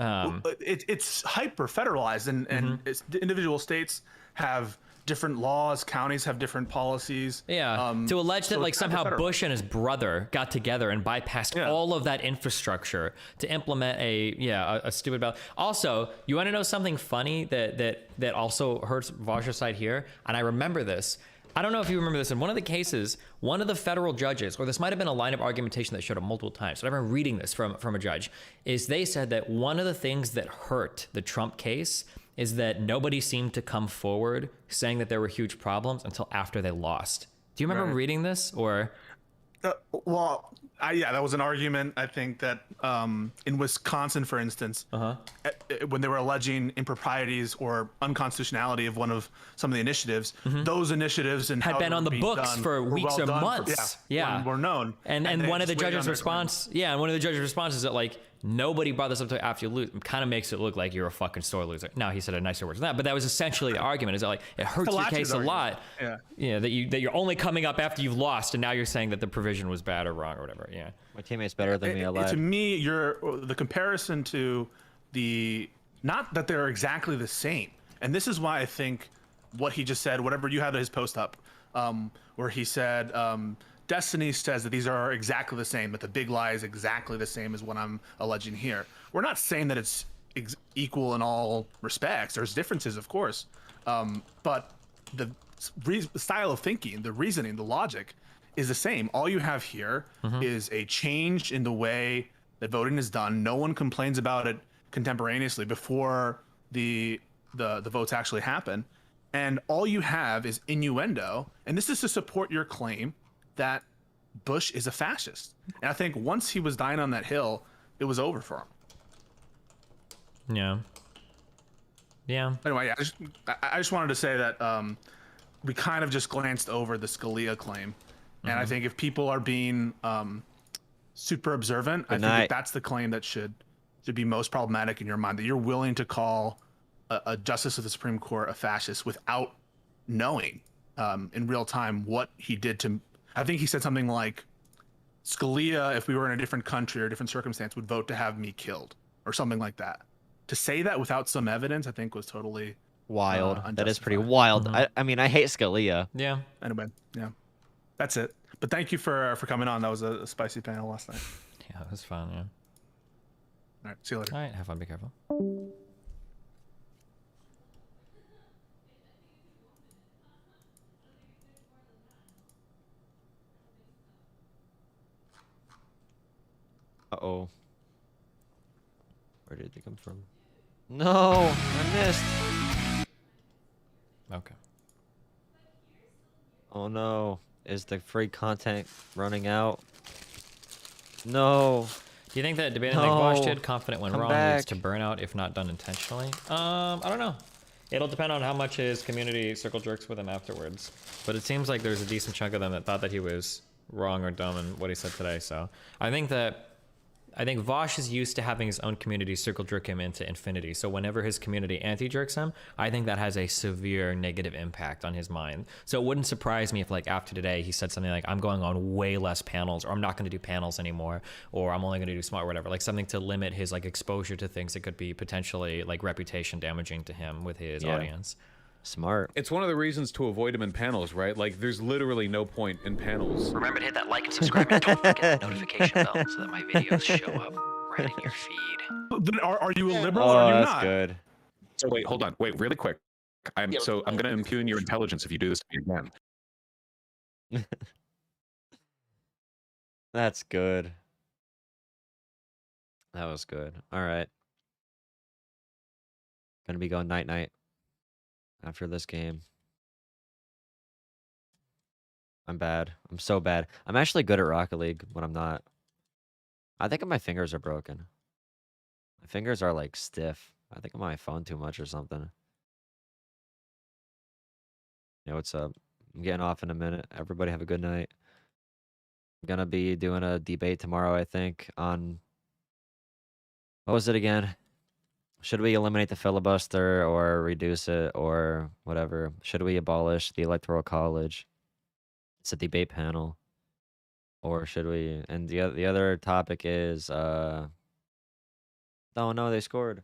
It's hyper federalized, and individual states have different laws. Counties have different policies. Yeah. To allege that like somehow Bush and his brother got together and bypassed all of that infrastructure to implement a stupid ballot. Also, you want to know something funny that also hurts Vaush's side here? And I remember this. I don't know if you remember this. In one of the cases, one of the federal judges, or this might have been a line of argumentation that showed up multiple times, but I remember reading this from a judge, is they said that one of the things that hurt the Trump case is that nobody seemed to come forward saying that there were huge problems until after they lost. Do you remember reading this, or? Well, that was an argument. I think that in Wisconsin, for instance, when they were alleging improprieties or unconstitutionality of some of the initiatives, those initiatives and had been on the books for weeks or months. Were known. And one of the judges' response, is that like nobody brought this up until after you lose. It kind of makes it look like you're a fucking sore loser. Now he said a nicer word than that, but that was essentially the argument. Is that like it hurts your case a lot. That you're only coming up after you've lost, and now you're saying that the provision was bad or wrong or whatever. Yeah, my teammate's better than me. To me, the comparison to not that they're exactly the same, and this is why I think what he just said. Whatever you had his post up, where he said. Destiny says that these are exactly the same, that the big lie is exactly the same as what I'm alleging here. We're not saying that it's equal in all respects. There's differences, of course, but the style of thinking, the reasoning, the logic is the same. All you have here is a change in the way that voting is done. No one complains about it contemporaneously before the votes actually happen. And all you have is innuendo, and this is to support your claim that Bush is a fascist. And I think once he was dying on that hill, it was over for him. Yeah. Anyway, I just wanted to say that we kind of just glanced over the Scalia claim. And I think if people are being super observant, I think that's the claim that should be most problematic in your mind, that you're willing to call a justice of the Supreme Court a fascist without knowing in real time what he did to. I think he said something like, Scalia, if we were in a different country or a different circumstance, would vote to have me killed, or something like that. To say that without some evidence, I think was totally wild. That is pretty wild. I mean, I hate Scalia. Yeah. Anyway, that's it. But thank you for coming on. That was a spicy panel last night. Yeah, it was fun. Yeah. All right. See you later. All right. Have fun. Be careful. Uh-oh. Where did they come from? No, I missed. Okay. Oh no. Is the free content running out? No. Do you think that debating like Vaush did, confident when wrong, leads to burnout if not done intentionally? I don't know. It'll depend on how much his community circle jerks with him afterwards. But it seems like there's a decent chunk of them that thought that he was wrong or dumb in what he said today. So I think Vaush is used to having his own community circle jerk him into infinity. So whenever his community anti-jerks him, I think that has a severe negative impact on his mind. So it wouldn't surprise me if like after today he said something like, I'm going on way less panels, or I'm not going to do panels anymore, or I'm only going to do smart, whatever, like something to limit his like exposure to things that could be potentially like reputation damaging to him with his audience. Smart. It's one of the reasons to avoid him in panels, right? Like, there's literally no point in panels. Remember to hit that like and subscribe, and don't forget the notification bell so that my videos show up right in your feed. Then are you a liberal or are you that's not? Good. So wait, hold on. Wait, really quick. I'm going to impugn your intelligence if you do this to me again. That's good. That was good. All right. Gonna be going night-night after this game. I'm bad. I'm so bad. I'm actually good at Rocket League when I'm not. I think my fingers are broken. My fingers are like stiff. I think I'm on my phone too much or something. Yeah, what's up? I'm getting off in a minute. Everybody have a good night. I'm gonna be doing a debate tomorrow, I think, on what was it again? Should we eliminate the filibuster or reduce it or whatever? Should we abolish the Electoral College? It's a debate panel. Or should we? And the other topic is Oh no, they scored.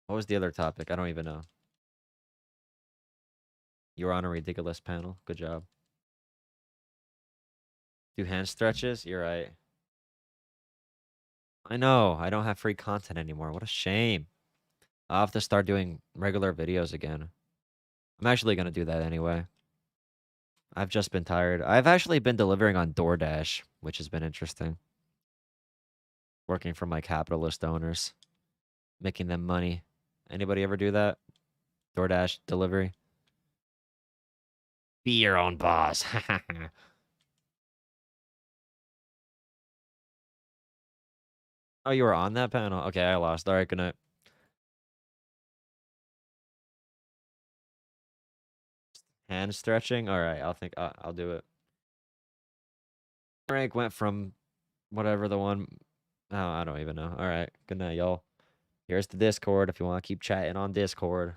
What was the other topic? I don't even know. You were on a ridiculous panel. Good job. Do hand stretches? You're right. I know. I don't have free content anymore. What a shame. I'll have to start doing regular videos again. I'm actually going to do that anyway. I've just been tired. I've actually been delivering on DoorDash, which has been interesting. Working for my capitalist owners. Making them money. Anybody ever do that? DoorDash delivery? Be your own boss. Oh, you were on that panel? Okay, I lost. All right, good night. Hand stretching? All right, I'll do it. Rank went from whatever the one. Oh, I don't even know. All right, good night, y'all. Here's the Discord if you want to keep chatting on Discord.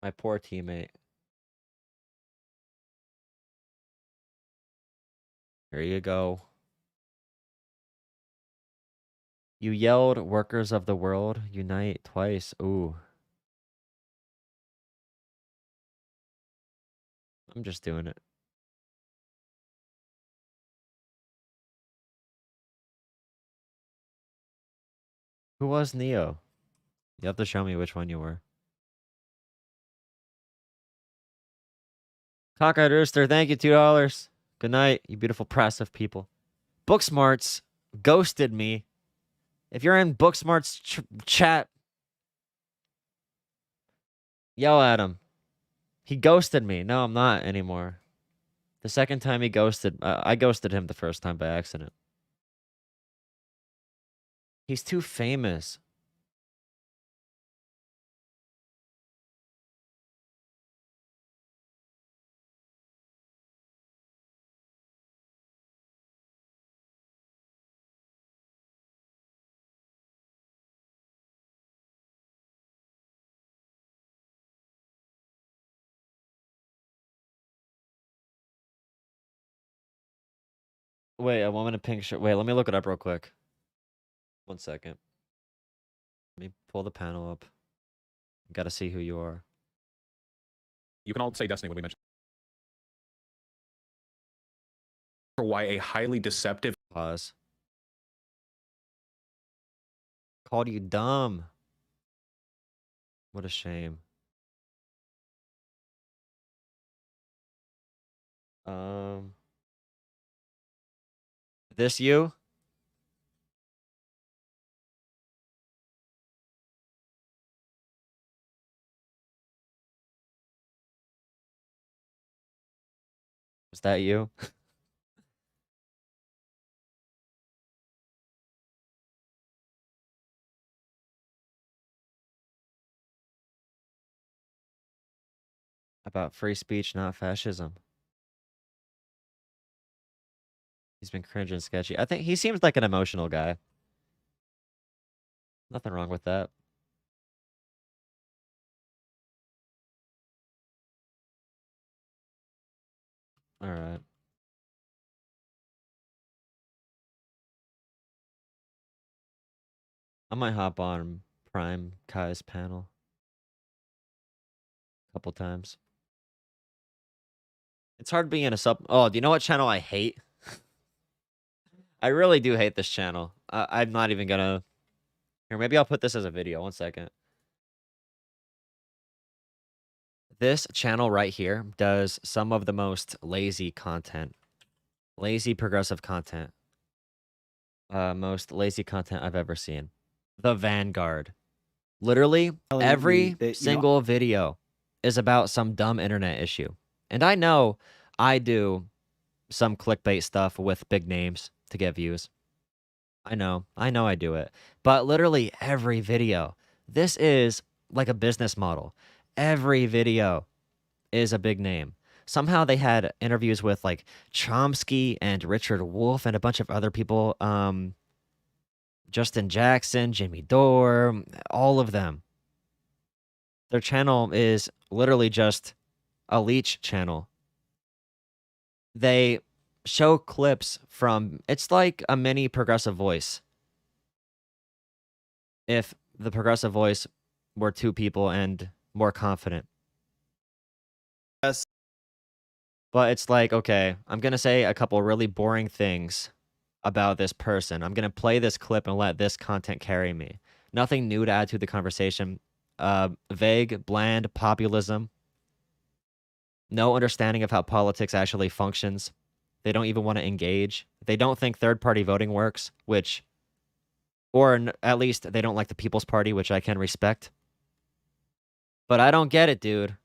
My poor teammate. Here you go. You yelled, "Workers of the world, unite," twice. Ooh. I'm just doing it. Who was Neo? You have to show me which one you were. Cockeyed Rooster, thank you, $2. Good night, you beautiful press of people. Booksmarts ghosted me. If you're in Booksmart's chat, yell at him. He ghosted me. No, I'm not anymore. The second time he ghosted, I ghosted him the first time by accident. He's too famous. Wait, a woman in pink shirt. Wait, let me look it up real quick. 1 second. Let me pull the panel up. Gotta see who you are. You can all say Destiny when we mention. For why a highly deceptive. Pause. Called you dumb. What a shame. This you? Is that you? About free speech, not fascism. He's been cringe and sketchy. I think he seems like an emotional guy. Nothing wrong with that. All right. I might hop on Prime Kai's panel a couple times. It's hard being in a sub. Oh, do you know what channel I hate? I really do hate this channel. I'm not even gonna. Here, maybe I'll put this as a video. 1 second. This channel right here does some of the most lazy content. Lazy progressive content. Most lazy content I've ever seen. The Vanguard. Literally, every single video is about some dumb internet issue. And I know I do some clickbait stuff with big names to get views. I know I do it. But literally every video, this is like a business model. Every video is a big name. Somehow they had interviews with like Chomsky and Richard Wolff and a bunch of other people. Justin Jackson, Jimmy Dore, all of them. Their channel is literally just a leech channel. They show clips from, it's like a mini Progressive Voice. If the Progressive Voice were 2 people and more confident. Yes. But it's like, okay, I'm going to say a couple really boring things about this person. I'm going to play this clip and let this content carry me. Nothing new to add to the conversation. Vague, bland populism. No understanding of how politics actually functions. They don't even want to engage. They don't think third-party voting works, which... Or at least they don't like the People's Party, which I can respect. But I don't get it, dude.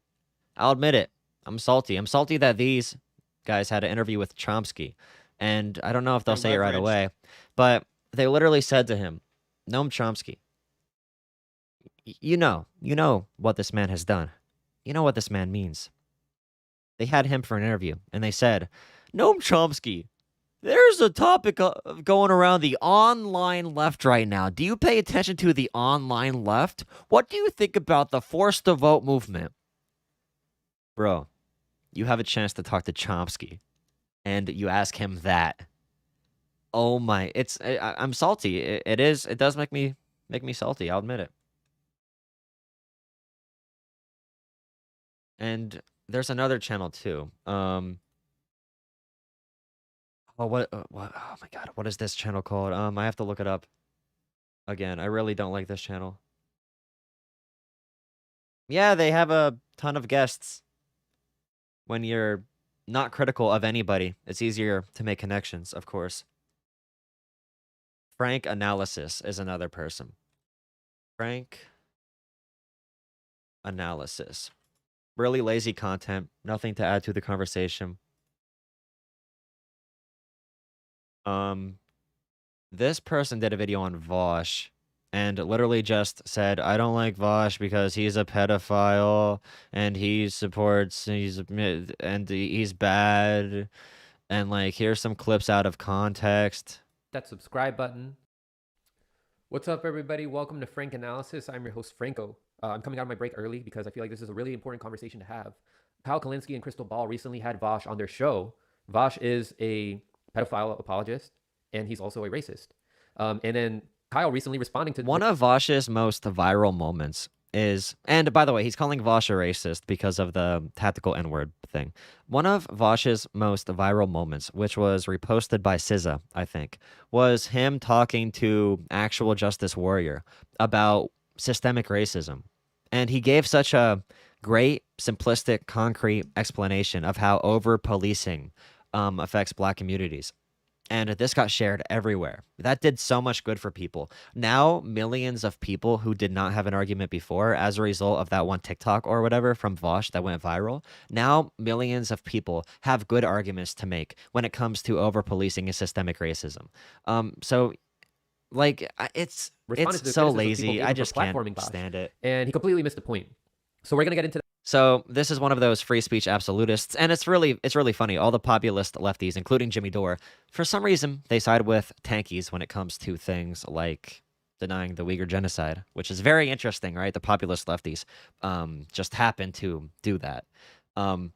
I'll admit it. I'm salty. I'm salty that these guys had an interview with Chomsky. And I don't know if they'll say it right away. But they literally said to him, Noam Chomsky, you know what this man has done. You know what this man means. They had him for an interview, and they said, Noam Chomsky, there's a topic going around the online left right now. Do you pay attention to the online left? What do you think about the forced to vote movement? Bro, you have a chance to talk to Chomsky, and you ask him that. Oh my, I'm salty. It does make me salty. I'll admit it. And there's another channel too. Oh, what? Oh my God, what is this channel called? I have to look it up. Again, I really don't like this channel. Yeah, they have a ton of guests. When you're not critical of anybody, it's easier to make connections, of course. Frank Analysis is another person. Frank Analysis. Really lazy content, nothing to add to the conversation. This person did a video on Vaush and literally just said, I don't like Vaush because he's a pedophile and he's bad. And like, here's some clips out of context. That subscribe button. What's up, everybody? Welcome to Frank Analysis. I'm your host, Franco. I'm coming out of my break early because I feel like this is a really important conversation to have. Kyle Kalinske and Crystal Ball recently had Vaush on their show. Vaush is a pedophile apologist, and he's also a racist. And then Kyle recently responding to... One of Vaush's most viral moments is... And by the way, he's calling Vaush a racist because of the tactical N-word thing. One of Vaush's most viral moments, which was reposted by SZA, I think, was him talking to actual Justice Warrior about systemic racism. And he gave such a great, simplistic, concrete explanation of how over-policing affects Black communities. And this got shared everywhere. That did so much good for people. Now, millions of people who did not have an argument before as a result of that one TikTok or whatever from Vaush that went viral, now millions of people have good arguments to make when it comes to over-policing and systemic racism. So, like, it's so lazy. I just can't stand it. And he completely missed the point. So we're going to get into that. So this is one of those free speech absolutists, and it's really funny. All the populist lefties, including Jimmy Dore, for some reason they side with tankies when it comes to things like denying the Uyghur genocide, which is very interesting, right? The populist lefties just happen to do that. That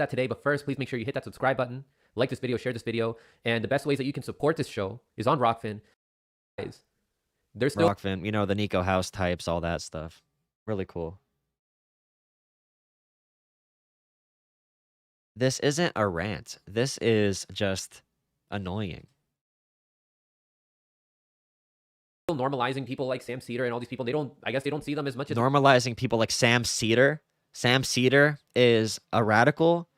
today, but first, please make sure you hit that subscribe button, like this video, share this video, and the best ways that you can support this show is on Rockfin. There's still Rockfin, you know, the Nico House types, all that stuff. Really cool. This isn't a rant. This is just annoying. Normalizing people like Sam Cedar and all these people, I guess they don't see them as much as... Normalizing people like Sam Cedar? Sam Cedar is a radical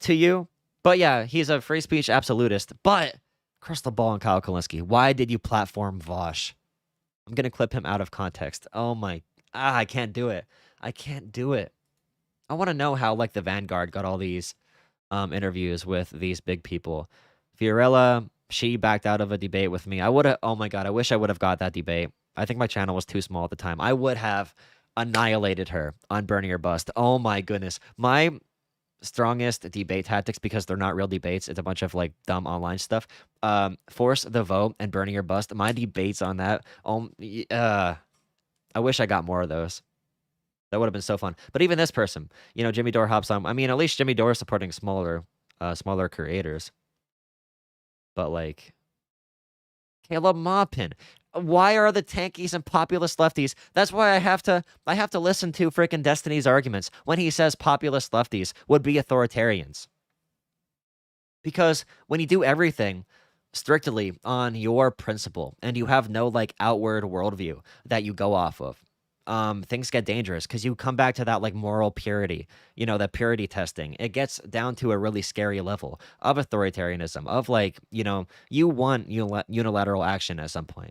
to you? But yeah, he's a free speech absolutist. But Crystal Ball and Kyle Kalinske, why did you platform Vaush? I'm going to clip him out of context. Oh my... I can't do it. I can't do it. I want to know how, like, the Vanguard got all these interviews with these big people. Fiorella, she backed out of a debate with me. I would have... Oh, my God. I wish I would have got that debate. I think my channel was too small at the time. I would have annihilated her on Burning Her Bust. Oh, my goodness. My strongest debate tactics, because they're not real debates. It's a bunch of, like, dumb online stuff. Force the Vote and Burning Her Bust. My debates on that... I wish I got more of those. That would have been so fun. But even this person, you know, Jimmy Dore hops on. I mean, at least Jimmy Dore is supporting smaller smaller creators. But like Caleb Maupin, why are the tankies and populist lefties? That's why I have to listen to freaking Destiny's arguments when he says populist lefties would be authoritarians. Because when you do everything strictly on your principle and you have no like outward worldview that you go off of, things get dangerous because you come back to that like moral purity, that purity testing. It gets down to a really scary level of authoritarianism, of like, you want unilateral action at some point.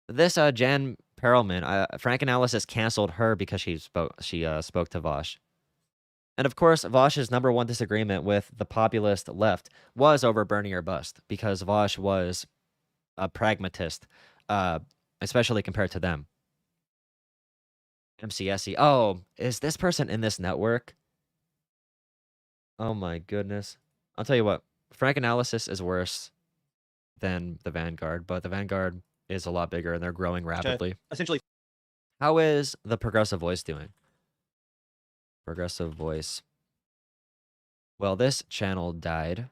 This Jan Perelman, Frank Analysis canceled her because she spoke to Vaush. And of course, Vaush's number one disagreement with the populist left was over Bernie or bust, because Vaush was a pragmatist, especially compared to them. MCSE. Oh, is this person in this network? Oh my goodness. I'll tell you what, Frank Analysis is worse than the Vanguard, but the Vanguard is a lot bigger and they're growing rapidly. Essentially. How is the Progressive Voice doing? Progressive Voice. Well, this channel died.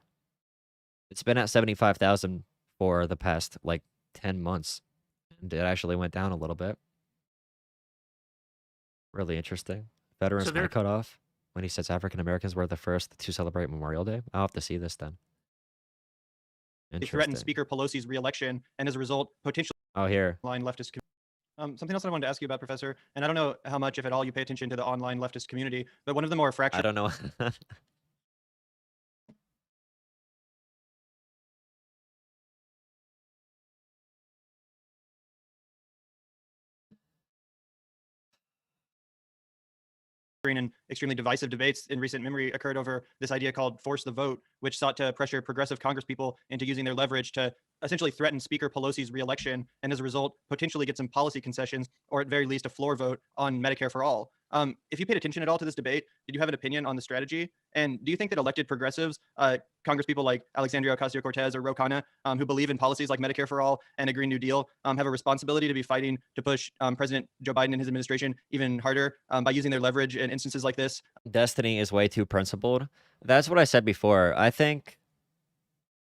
It's been at 75,000 for the past like 10 months. And it actually went down a little bit. Really interesting. Veterans might cut off when he says African Americans were the first to celebrate Memorial Day. I'll have to see this then. They threatened Speaker Pelosi's re-election, and as a result, potentially here. online leftist. Something else I wanted to ask you about, Professor, and I don't know how much, if at all, you pay attention to the online leftist community, but one of the more fractured. I don't know. and extremely divisive debates in recent memory occurred over this idea called force the vote, which sought to pressure progressive congresspeople into using their leverage to essentially threaten Speaker Pelosi's re-election, and as a result, potentially get some policy concessions, or at very least a floor vote on Medicare for all. If you paid attention at all to this debate, did you have an opinion on the strategy? And do you think that elected progressives, congresspeople like Alexandria Ocasio-Cortez or Ro Khanna, who believe in policies like Medicare for all and a Green New Deal, have a responsibility to be fighting to push President Joe Biden and his administration even harder by using their leverage in instances like this? Destiny is way too principled. That's what I said before. I think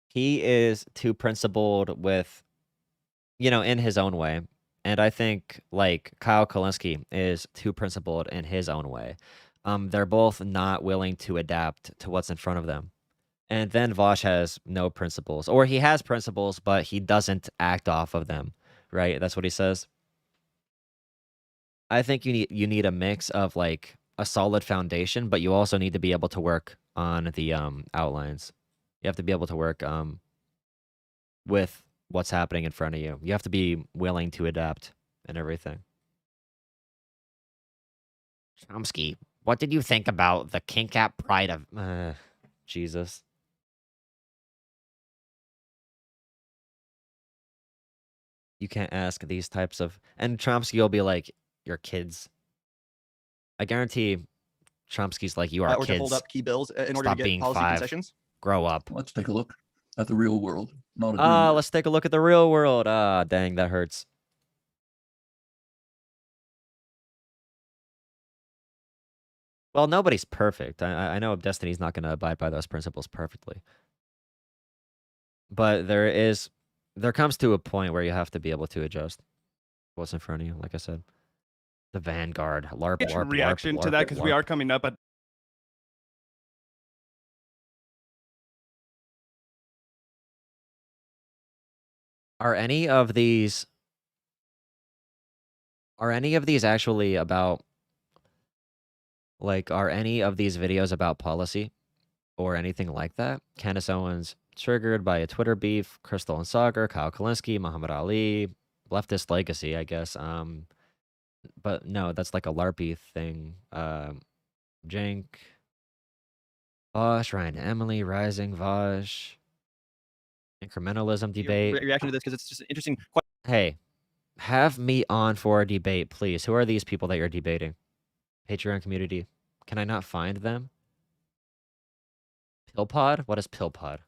he is too principled with, in his own way. And I think, like, Kyle Kalinske is too principled in his own way. They're both not willing to adapt to what's in front of them. And then Vaush has no principles. Or he has principles, but he doesn't act off of them, right? That's what he says. I think you need a mix of, like, a solid foundation, but you also need to be able to work on the outlines. You have to be able to work with what's happening in front of you. You have to be willing to adapt and everything. Chomsky, what did you think about the kink app pride of... Jesus. You can't ask these types of... And Chomsky will be like, your kids. I guarantee Chomsky's like, you are or kids. to hold up key bills in order Stop to get being policy 5. concessions? Grow up. Let's take a look at the real world. Not let's take a look at the real world. Dang, that hurts. Well, nobody's perfect. I know Destiny's not going to abide by those principles perfectly. But there comes to a point where you have to be able to adjust what's in front of you, like I said. The Vanguard, LARP, reaction to that, because we are coming up at... Are any of these actually about, like, are any of these videos about policy or anything like that? Candace Owens triggered by a Twitter beef, Crystal and Sagar, Kyle Kalinske, Muhammad Ali, leftist legacy, I guess. But no, that's like a LARPy thing. Jank, Vaush, Ryan, Emily, Rising, Vaush, incrementalism debate. Reaction to this, because it's just an interesting. Hey, have me on for a debate, please. Who are these people that you're debating? Patreon community. Can I not find them? Pillpod? What is Pillpod?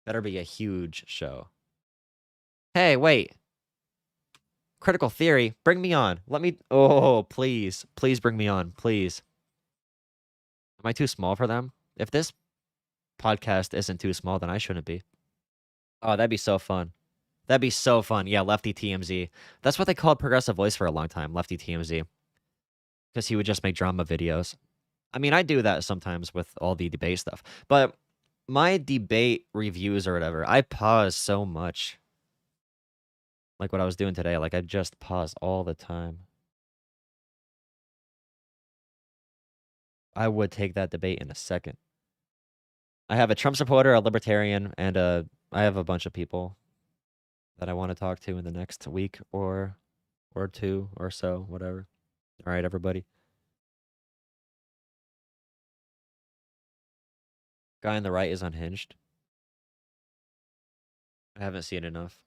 Better be a huge show. Hey, wait. Critical Theory, bring me on. Let me... Oh, please. Please bring me on. Please. Am I too small for them? If this podcast isn't too small, then I shouldn't be. Oh, that'd be so fun. That'd be so fun. Yeah, Lefty TMZ. That's what they called Progressive Voice for a long time, Lefty TMZ. Because he would just make drama videos. I mean, I do that sometimes with all the debate stuff. But my debate reviews or whatever, I pause so much. Like what I was doing today. Like, I just pause all the time. I would take that debate in a second. I have a Trump supporter, a libertarian, and I have a bunch of people that I want to talk to in the next week or two or so, whatever. All right, everybody. Guy on the right is unhinged. I haven't seen enough.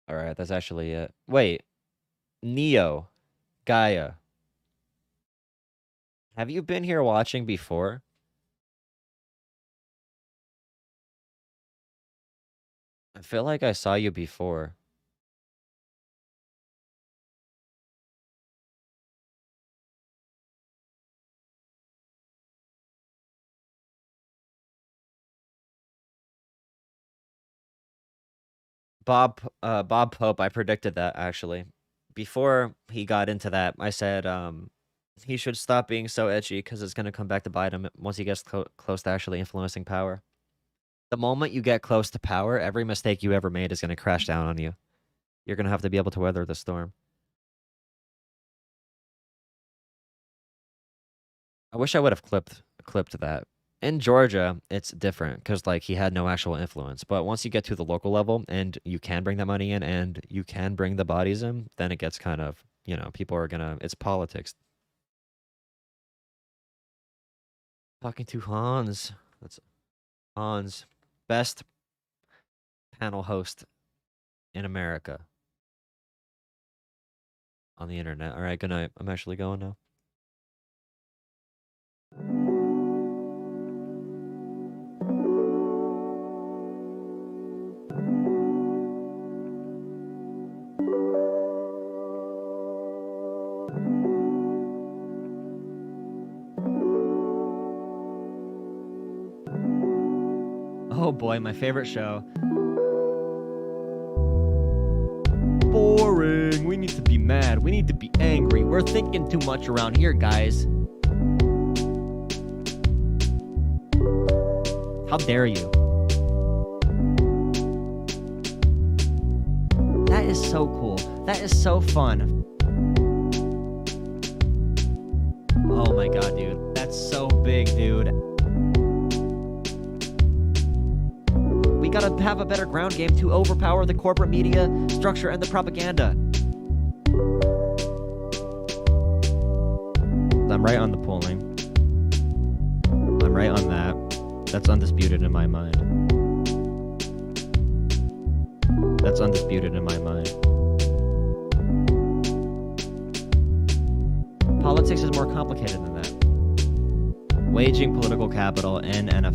All right, that's actually it. Wait, Neo, Gaia. Have you been here watching before? I feel like I saw you before. Bob Pope, I predicted that actually. Before he got into that, I said he should stop being so edgy because it's going to come back to bite him once he gets close to actually influencing power. The moment you get close to power, every mistake you ever made is going to crash down on you. You're going to have to be able to weather the storm. I wish I would have clipped that. In Georgia, it's different because like he had no actual influence. But once you get to the local level and you can bring that money in and you can bring the bodies in, then it gets kind of, you know, people are gonna, it's politics. Talking to Hans. That's Hans, best panel host in America on the internet. All right, good night. I'm actually going now. Oh boy, my favorite show. Boring. We need to be mad. We need to be angry. We're thinking too much around here, guys. How dare you? That is so cool. That is so fun. Oh my god, dude. That's so big, dude. We gotta have a better ground game to overpower the corporate media structure and the propaganda. I'm right on the polling. I'm right on that. That's undisputed in my mind. That's undisputed in my mind. Politics is more complicated than that. Waging political capital in and